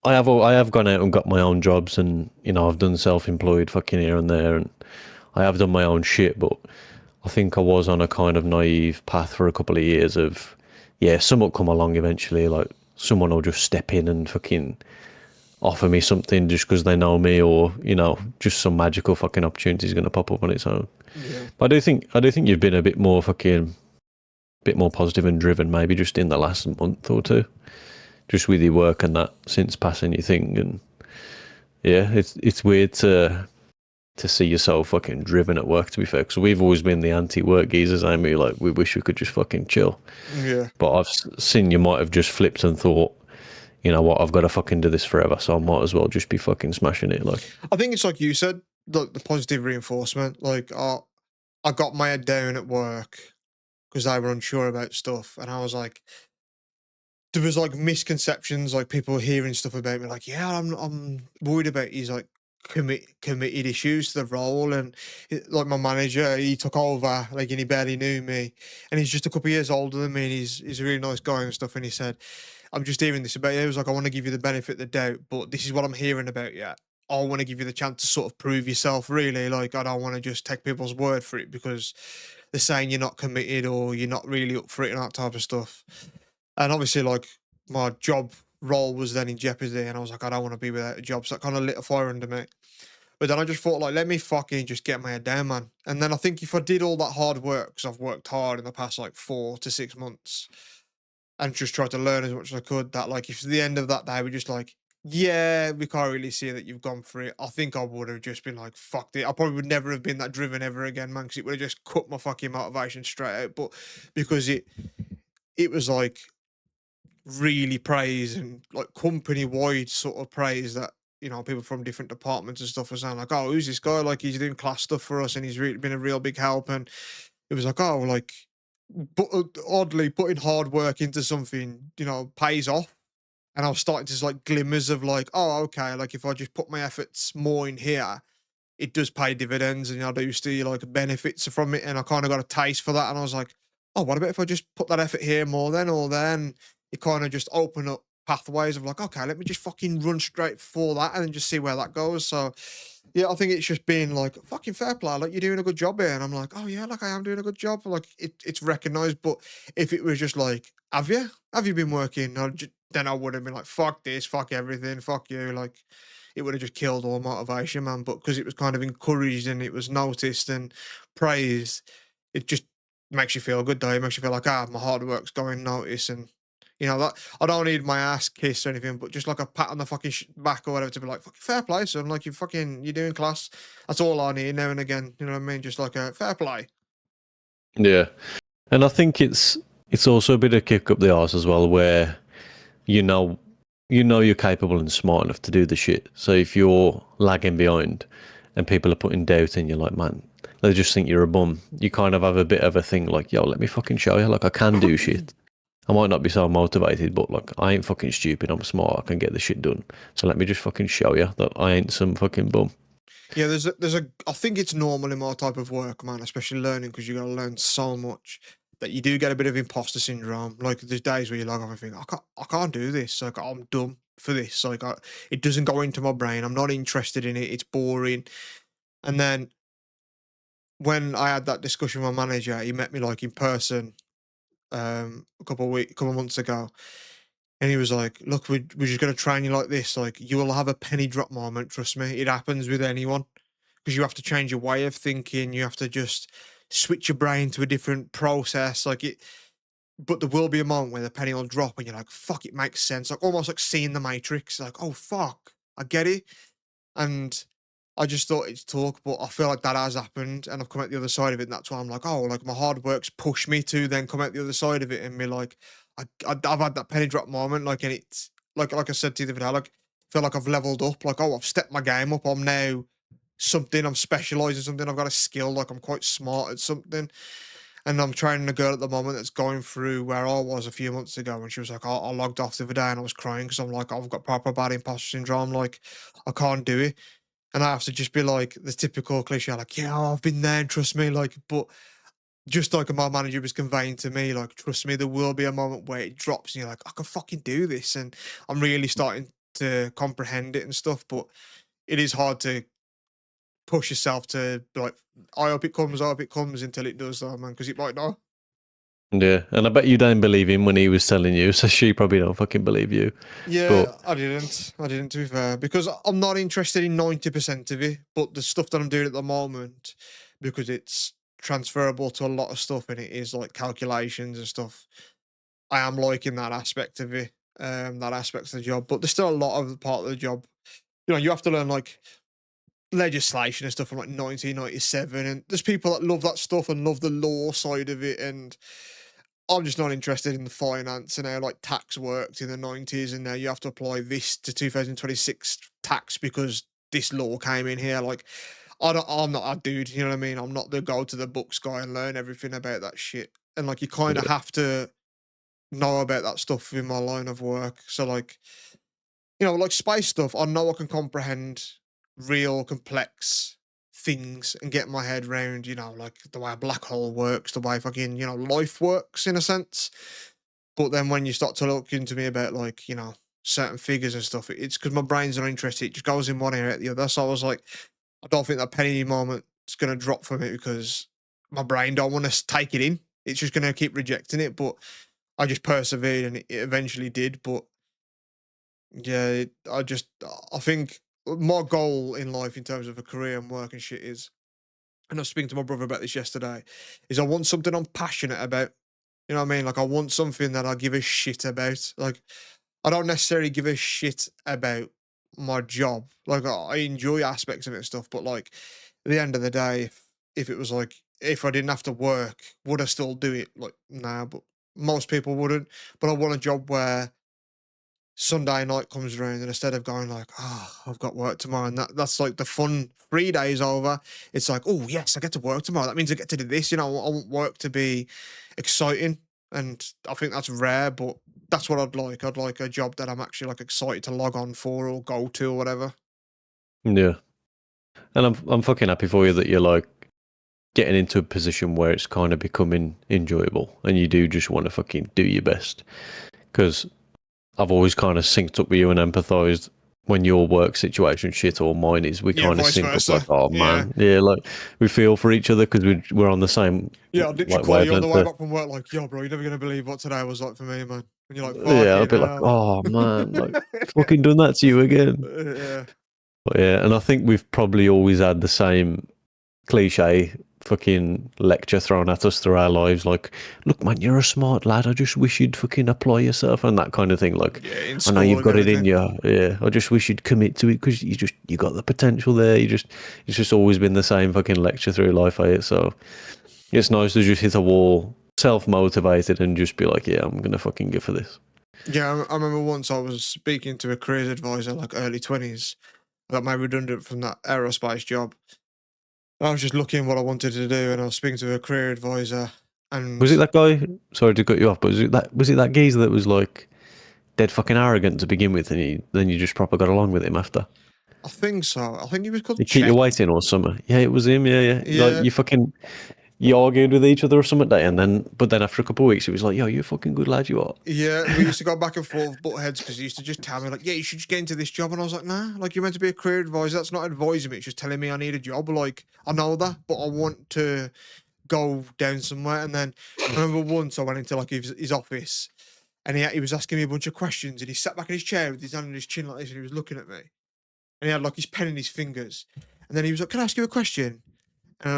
I have gone out and got my own jobs, and I've done self-employed fucking here and there, and I have done my own shit. But I think I was on a kind of naive path for a couple of years of, yeah, some will come along eventually. Like someone will just step in and fucking offer me something just because they know me, or just some magical fucking opportunity is going to pop up on its own. Yeah. But I do think you've been a bit more positive and driven, maybe just in the last month or two, just with your work and that since passing your thing. And yeah, it's weird to see you so fucking driven at work, to be fair, because we've always been the anti-work geezers, ain't we? Like, we wish we could just fucking chill. Yeah. But I've seen you might have just flipped and thought, you know what, I've got to fucking do this forever, so I might as well just be fucking smashing it. Like, I think it's like you said, the positive reinforcement. Like, I got my head down at work because they were unsure about stuff. And I was like, there was like misconceptions, like people hearing stuff about me, like, yeah, I'm worried about his like committed issues to the role. And like my manager, he took over, like, and he barely knew me, and he's just a couple of years older than me, and he's a really nice guy and stuff. And he said, I'm just hearing this about you. He was like, I want to give you the benefit of the doubt, but this is what I'm hearing about you. I want to give you the chance to sort of prove yourself, really. Like, I don't want to just take people's word for it because they're saying you're not committed or you're not really up for it and that type of stuff. And obviously, like, my job role was then in jeopardy, and I was like, I don't want to be without a job. So that kind of lit a fire under me. But then I just thought, like, let me fucking just get my head down, man. And then I think if I did all that hard work, because I've worked hard in the past like 4 to 6 months, and just tried to learn as much as I could, that like if at the end of that day we're just like, yeah, we can't really see that you've gone for it, I think I would have just been like, fuck it. I probably would never have been that driven ever again, man, because it would have just cut my fucking motivation straight out. But because it was like really praise and like company wide sort of praise that, people from different departments and stuff were saying like, oh, who's this guy? Like, he's doing class stuff for us and he's really been a real big help. And it was like, oh, like, but oddly putting hard work into something, pays off. And I was starting to like glimmers of like, oh, okay, like if I just put my efforts more in here, it does pay dividends, and I do see like benefits from it, and I kind of got a taste for that, and I was like, oh, what about if I just put that effort here more then, or then it kind of just open up pathways of like, okay, let me just fucking run straight for that and then just see where that goes. So yeah, I think it's just been like fucking fair play, like you're doing a good job here, and I'm like, oh yeah, like I am doing a good job, like it's recognized. But if it was just like, have you been working? Then I would have been like, fuck this, fuck everything, fuck you, like it would have just killed all motivation, man. But because it was kind of encouraged and it was noticed and praised, it just makes you feel good, though. It makes you feel like, my hard work's going noticed, and that I don't need my ass kissed or anything, but just like a pat on the fucking back or whatever to be like, fucking fair play, son. Like you're doing class. That's all I need now and again. You know what I mean? Just like a fair play. Yeah, and I think it's also a bit of kick up the arse as well, where you know you're capable and smart enough to do the shit. So if you're lagging behind and people are putting doubt in you, like, man, they just think you're a bum. You kind of have a bit of a thing like, yo, let me fucking show you, like I can do shit. I might not be so motivated, but like I ain't fucking stupid. I'm smart. I can get the shit done. So let me just fucking show you that I ain't some fucking bum. Yeah, I think it's normal in my type of work, man, especially learning, because you got to learn so much that you do get a bit of imposter syndrome. Like there's days where you log off and think, I can't do this. Like I'm dumb for this. Like it doesn't go into my brain. I'm not interested in it. It's boring. And then when I had that discussion with my manager, he met me like in person couple months ago, and he was like, "Look, we're just gonna train you like this. Like you will have a penny drop moment. Trust me, it happens with anyone because you have to change your way of thinking. You have to just switch your brain to a different process. Like it, but there will be a moment where the penny will drop, and you're like, fuck, it makes sense. Like almost like seeing the Matrix. Like, oh fuck, I get it." And I just thought it's talk, but I feel like that has happened, and I've come out the other side of it. And that's why I'm like, oh, like my hard work's pushed me to then come out the other side of it and be like, I've had that penny drop moment, like, and it's like I said to you the other day, like, I feel like I've leveled up, like, oh, I've stepped my game up. I'm now something. I'm specialised in something. I've got a skill. Like, I'm quite smart at something. And I'm training a girl at the moment that's going through where I was a few months ago, and she was like, I logged off the other day and I was crying because I'm like, I've got proper bad imposter syndrome. Like, I can't do it. And I have to just be like the typical cliche, like, yeah, I've been there, and trust me, like, but just like my manager was conveying to me, like, trust me, there will be a moment where it drops and you're like, I can fucking do this. And I'm really starting to comprehend it and stuff, but it is hard to push yourself to be like, I hope it comes until it does, though, man, because it might not. Yeah, and I bet you don't believe him when he was telling you, so she probably don't fucking believe you. But Yeah, I didn't. I didn't, to be fair, because I'm not interested in 90% of it, but the stuff that I'm doing at the moment, because it's transferable to a lot of stuff and it is like calculations and stuff, I am liking that aspect of it, that aspect of the job. But there's still a lot of the part of the job. You have to learn like legislation and stuff from like 1997, and there's people that love that stuff and love the law side of it, and I'm just not interested in the finance and how like tax worked in the 90s, and now you have to apply this to 2026 tax because this law came in here. Like, I'm not a dude, you know what I mean? I'm not the go to the books guy and learn everything about that shit. And like, you kind of yeah, have to know about that stuff in my line of work. So like, like space stuff, I know I can comprehend real complex things and get my head around, like the way a black hole works, the way fucking, life works in a sense. But then when you start to look into me about like, certain figures and stuff, it's because my brain's not interested. It just goes in one ear out the other. So I was like, I don't think that penny moment is going to drop for me because my brain don't want to take it in. It's just going to keep rejecting it. But I just persevered and it eventually did. But yeah, I think my goal in life in terms of a career and work and shit is, and I was speaking to my brother about this yesterday, is I want something I'm passionate about. You know what I mean? Like I want something that I give a shit about. Like I don't necessarily give a shit about my job. Like I enjoy aspects of it and stuff, but like at the end of the day, if it was like if I didn't have to work, would I still do it? Like nah, but most people wouldn't. But I want a job where Sunday night comes around and instead of going like, "Oh, I've got work tomorrow," and that's like the fun 3 days over, it's like, "Oh, yes, I get to work tomorrow. That means I get to do this." I want work to be exciting, and I think that's rare, but that's what I'd like. I'd like a job that I'm actually like excited to log on for or go to or whatever. yeah. And I'm fucking happy for you that you're like getting into a position where it's kind of becoming enjoyable, and you do just want to fucking do your best. Because I've always kind of synced up with you and empathised when your work situation shit or mine is. We Yeah, kind of vice sync up versa. like, oh Yeah. man, yeah, like we feel for each other because we're on the same Yeah, I'll literally like call you on the wavelength. way back from work, like, yo, bro, you're never gonna believe what today was like for me, man. And you're like, Yeah, I'll fucking be like, hell. oh man, like fucking done that to you again. Yeah. But yeah, and I think we've probably always had the same cliche fucking lecture thrown at us through our lives, like, look man, you're a smart lad, I just wish you'd fucking apply yourself, and that kind of thing. Like, Yeah, in I know you've school and got it in everything. you, yeah, I just wish you'd commit to it because you got the potential there. It's just always been the same fucking lecture through life, eh? So it's nice to just hit a wall self-motivated and just be like, yeah, I'm gonna fucking go for this. Yeah, I remember once I was speaking to a careers advisor, like early 20s. I got made redundant from that aerospace job. I was just looking what I wanted to do, and I was speaking to a career advisor, Was it and that guy? Sorry to cut you off, but was it that geezer that was like dead fucking arrogant to begin with, and then you just proper got along with him after? I think so. I think he was He called keep you Chet. waiting or something. Yeah, it was him. Yeah, yeah. Like Yeah, you argued with each other or something, day, and then after a couple of weeks, it was like, yo, you're a fucking good lad, you are. yeah. We used to go back and forth, butt heads, because he used to just tell me, like, yeah, you should just get into this job. And I was like, nah, like, you're meant to be a career advisor. That's not advising me. It's just telling me I need a job. Like, I know that, but I want to go down somewhere. And then I remember once I went into like his office, and he was asking me a bunch of questions, and he sat back in his chair with his hand on his chin like this, and he was looking at me, and he had like his pen in his fingers, and then he was like, "Can I ask you a question?" And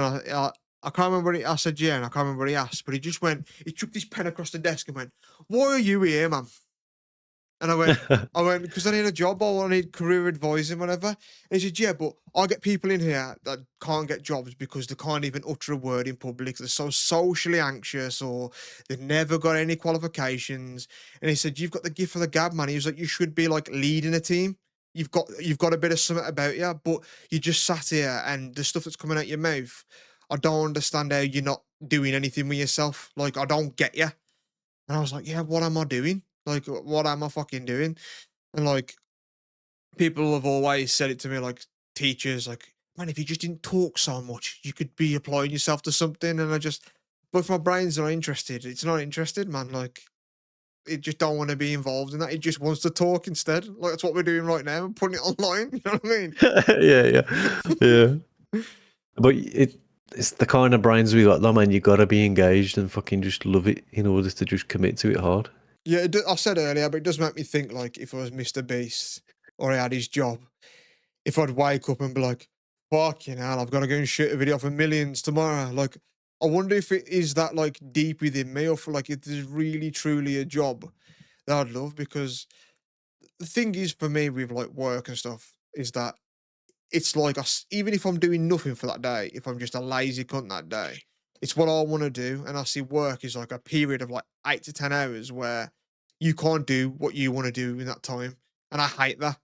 I can't remember what I said, yeah, and I can't remember what he asked, but he just went, he took his pen across the desk and went, "Why are you here, man?" And I went, because I need a job or I need career advising, whatever. And he said, yeah, but I get people in here that can't get jobs because they can't even utter a word in public. They're so socially anxious or they've never got any qualifications. And he said, you've got the gift for the gab, man. He was like, you should be like leading a team. You've got a bit of something about you, but you just sat here and the stuff that's coming out your mouth, I don't understand how you're not doing anything with yourself. Like, I don't get you. And I was like, yeah, what am I doing? Like, what am I fucking doing? And like, people have always said it to me, like teachers, like, man, if you just didn't talk so much, you could be applying yourself to something. And but if my brain's not interested, it's not interested, man. Like, it just don't want to be involved in that. It just wants to talk instead. Like, that's what we're doing right now. I'm putting it online. You know what I mean? Yeah, yeah, yeah. But it's the kind of brains we got, though, man. You gotta be engaged and fucking just love it in order to just commit to it hard. Yeah, I said earlier, but it does make me think, like, if I was Mr. Beast or I had his job, if I'd wake up and be like, fucking hell, I've got to go and shoot a video for millions tomorrow. Like, I wonder if it is that like deep within me, or for like if there's really truly a job that I'd love. Because the thing is for me with like work and stuff is that it's like even if I'm doing nothing for that day, if I'm just a lazy cunt that day, it's what I want to do. And I see work is like a period of like 8 to 10 hours where you can't do what you want to do in that time. And I hate that.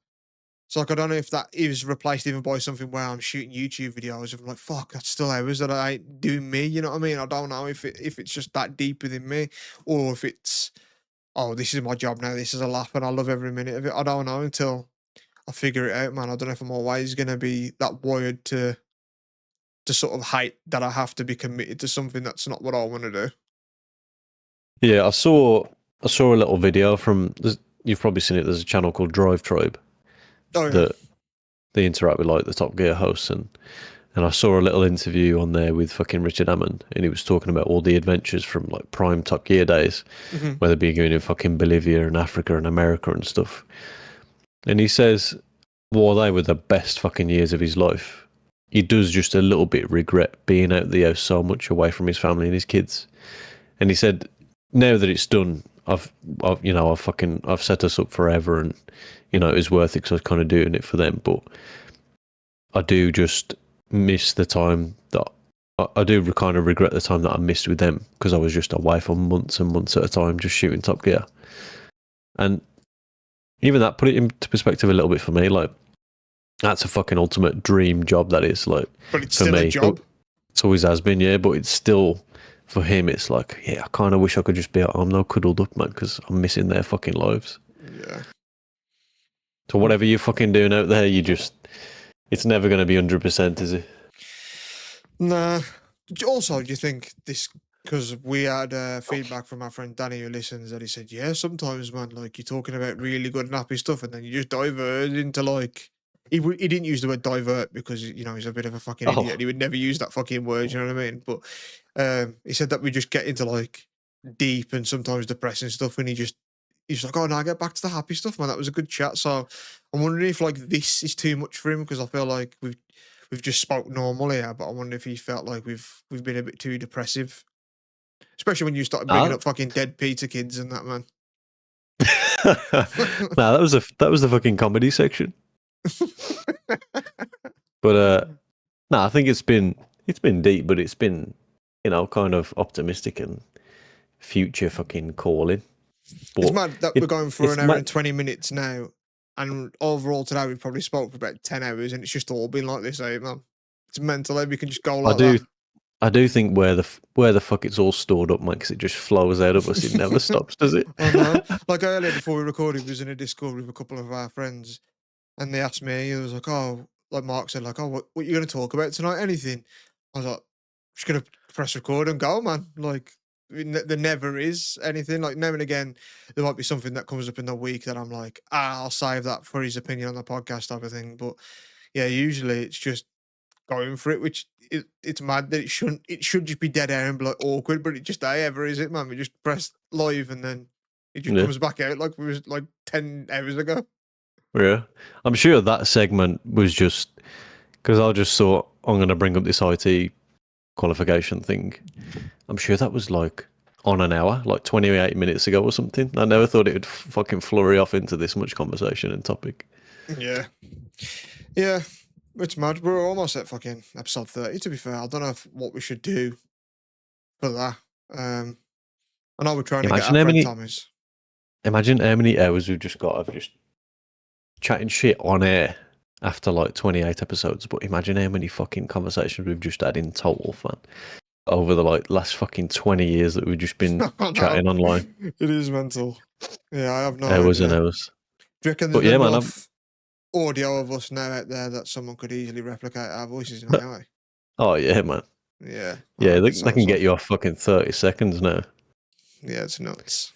So like I don't know if that is replaced even by something where I'm shooting YouTube videos of like, fuck, that's still hours that I ain't doing me. You know what I mean? I don't know if it's just that deep within me, or if it's, oh, this is my job now. This is a laugh and I love every minute of it. I don't know until I figure it out, man. I don't know if I'm always gonna be that wired to sort of hate that I have to be committed to something that's not what I want to do. Yeah, I saw a little video from. You've probably seen it. There's a channel called Drive Tribe Oh yeah. that they interact with like the Top Gear hosts, and I saw a little interview on there with fucking Richard Hammond, and he was talking about all the adventures from like prime Top Gear days, Hmm. where they'd be going in fucking Bolivia and Africa and America and stuff. And he says, while they were the best fucking years of his life, he does just a little bit regret being out the house so much away from his family and his kids. And he said, now that it's done, I've set us up forever, and it was worth it because I was kind of doing it for them. But I do just miss the time that I do kind of regret the time that I missed with them because I was just away for months and months at a time just shooting Top Gear. And even that put it into perspective a little bit for me. Like, that's a fucking ultimate dream job, that is. Like, But it's for still a me, job. it's always has been, yeah, but it's still, for him, it's like, yeah, I kind of wish I could just be at home now, cuddled up, man, because I'm missing their fucking lives. Yeah. So whatever you're fucking doing out there, you just, It's never going to be 100%, is it? Nah. Also, do you think this? Because we had feedback from our friend Danny who listens, that he said, "Yeah, sometimes, man, like you're talking about really good and happy stuff, and then you just divert into like." He didn't use the word divert because he's a bit of a fucking idiot and Oh, he would never use that fucking word. You know what I mean? But he said that we just get into like deep and sometimes depressing stuff, and he's like, "Oh no, I get back to the happy stuff, man. That was a good chat." So I'm wondering if like this is too much for him because I feel like we've just spoke normal here, but I wonder if he felt like we've been a bit too depressive, especially when you started bringing nah. up fucking dead Peter kids and that, man. Nah, that was the fucking comedy section. But no, I think it's been deep, but it's been kind of optimistic and future fucking calling. It's But mad that we're it going for it's an hour mad. and 20 minutes now, and overall today we've probably spoke for about 10 hours, and it's just all been like this, eh, man? It's mental, eh? We can just go I like do that. I do think where the fuck it's all stored up, man, because it just flows out of us. It never stops, does it? I know. Like earlier before we recorded, we was in a Discord with a couple of our friends, and they asked me, it was like, oh, like Mark said, like, oh, what you going to talk about tonight? Anything? I was like, just going to press record and go, man. Like, there never is anything. Like, now and again, there might be something that comes up in the week that I'm like, I'll save that for his opinion on the podcast type of thing. But yeah, usually it's just going for it, which it's mad that it should just be dead air and be like awkward, but it just ain't ever, is it, man? We just press live and then it just Yeah, comes back out like we was like 10 hours ago. yeah. I'm sure that segment was just because I just thought I'm going to bring up this IT qualification thing. I'm sure that was like on an hour, like 28 minutes ago or something. I never thought it would fucking flurry off into this much conversation and topic. Yeah. Yeah. It's mad. We're almost at fucking episode 30, to be fair. I don't know what we should do for that. Um, I know we're trying to get Imagine our how friend many, Tommy's. imagine how many hours we've just got of just chatting shit on air after like 28 episodes. But imagine how many fucking conversations we've just had in total, fam, over the like last fucking 20 years that we've just been I know. chatting online. It is mental. Yeah, I have no Hours and idea. hours. Do you reckon But there's yeah, man, I'm. enough audio of us now out there that someone could easily replicate our voices in AI? Oh yeah, man. Yeah, I Yeah, reckon they so. can get So you off fucking 30 seconds now. yeah, it's nuts.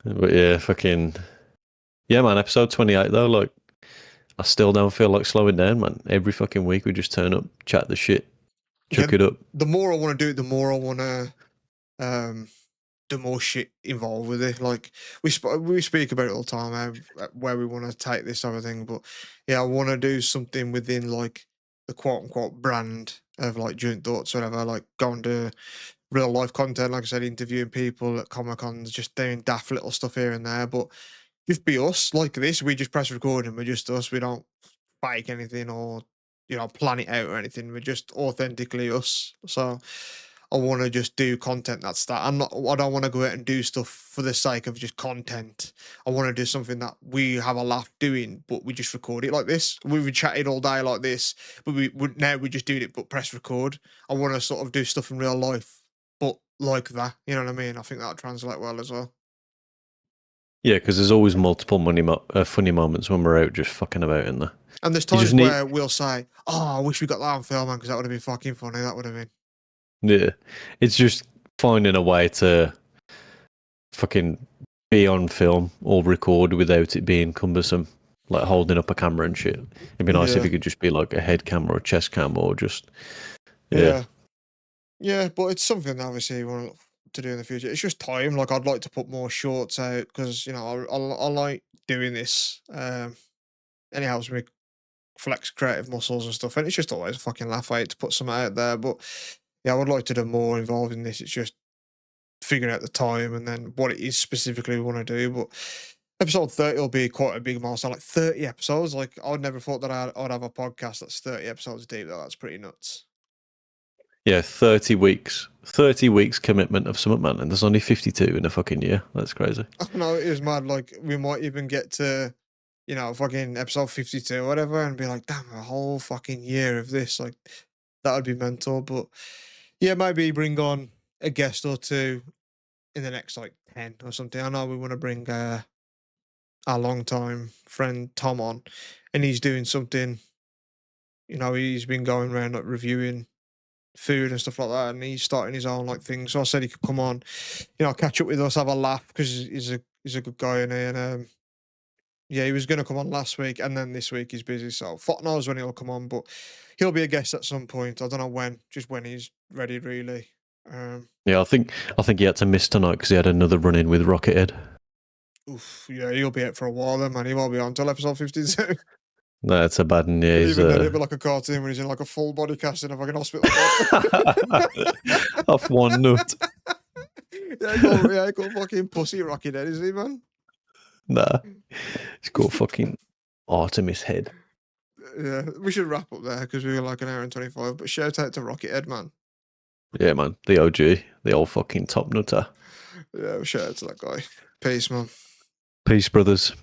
But yeah, fucking yeah, man. Episode 28 though, like I still don't feel like slowing down, man. Every fucking week we just turn up, chat the shit, Yeah, chuck it up. the more I want to do it, the more I want to um the more shit involved with it. Like we speak about it all the time, where we want to take this type of thing. But yeah, I want to do something within like the quote unquote brand of like joint thoughts, whatever. Like going to real life content, like I said, interviewing people at Comic Cons, just doing daft little stuff here and there. But just be us like this. We just press record and we're just us. We don't fake anything or plan it out or anything. We're just authentically us. So I want to just do content that's that. I don't want to go out and do stuff for the sake of just content. I want to do something that we have a laugh doing, but we just record it like this. We've chatted all day like this, but now we're just doing it but press record. I want to sort of do stuff in real life, but like that. You know what I mean? I think that'll translate well as well. Yeah, because there's always multiple funny moments when we're out just fucking about in there. And there's You just times need, where we'll say, "Oh, I wish we got that on film, man, because that would have been fucking funny. That would have been." yeah, it's just finding a way to fucking be on film or record without it being cumbersome, like holding up a camera and shit. It'd be nice if Yeah, it could just be like a head cam or a chest cam or just yeah, yeah, yeah. But it's something that obviously you want to do in the future. It's just time. Like I'd like to put more shorts out because I like doing this. And it helps me flex creative muscles and stuff. And it's just always a fucking laugh to put something out there. But yeah, I would like to do more involved in this. It's just figuring out the time and then what it is specifically we want to do. But episode 30 will be quite a big milestone. Like 30 episodes. Like I would never thought that I'd have a podcast that's 30 episodes deep. Though that's pretty nuts. yeah, 30 weeks commitment of something, man, and there's only 52 in a fucking year. That's crazy. I know it is mad. Like we might even get to, fucking episode 52 or whatever, and be like, damn, a whole fucking year of this. Like that would be mental. But yeah, maybe bring on a guest or two in the next like 10 or something. I know we want to bring our longtime friend Tom on, and he's doing something. you know, he's been going around like reviewing food and stuff like that, and he's starting his own like thing. So I said he could come on, you know, catch up with us, have a laugh because he's a good guy, and yeah, he was going to come on last week, and then this week he's busy. So fuck knows when he'll come on, but he'll be a guest at some point. I don't know when, just when he's ready, really. Yeah, I think he had to miss tonight because he had another run in with Rockethead. Oof, yeah, he'll be out for a while then, man. He won't be on until episode 52. That's a bad one. Yeah, he's, Even then, it'll be like a cartoon when he's in like a full body cast in a fucking hospital bed. off one nut. Yeah, he got fucking pussy rocket head, is he, man? Nah, he's got fucking Artemis head. Yeah, we should wrap up there because we were like an hour and 25. But shout out to Rockethead, man. Yeah, man, the OG, the old fucking top nutter. Yeah, shout out to that guy. Peace, man. Peace, brothers.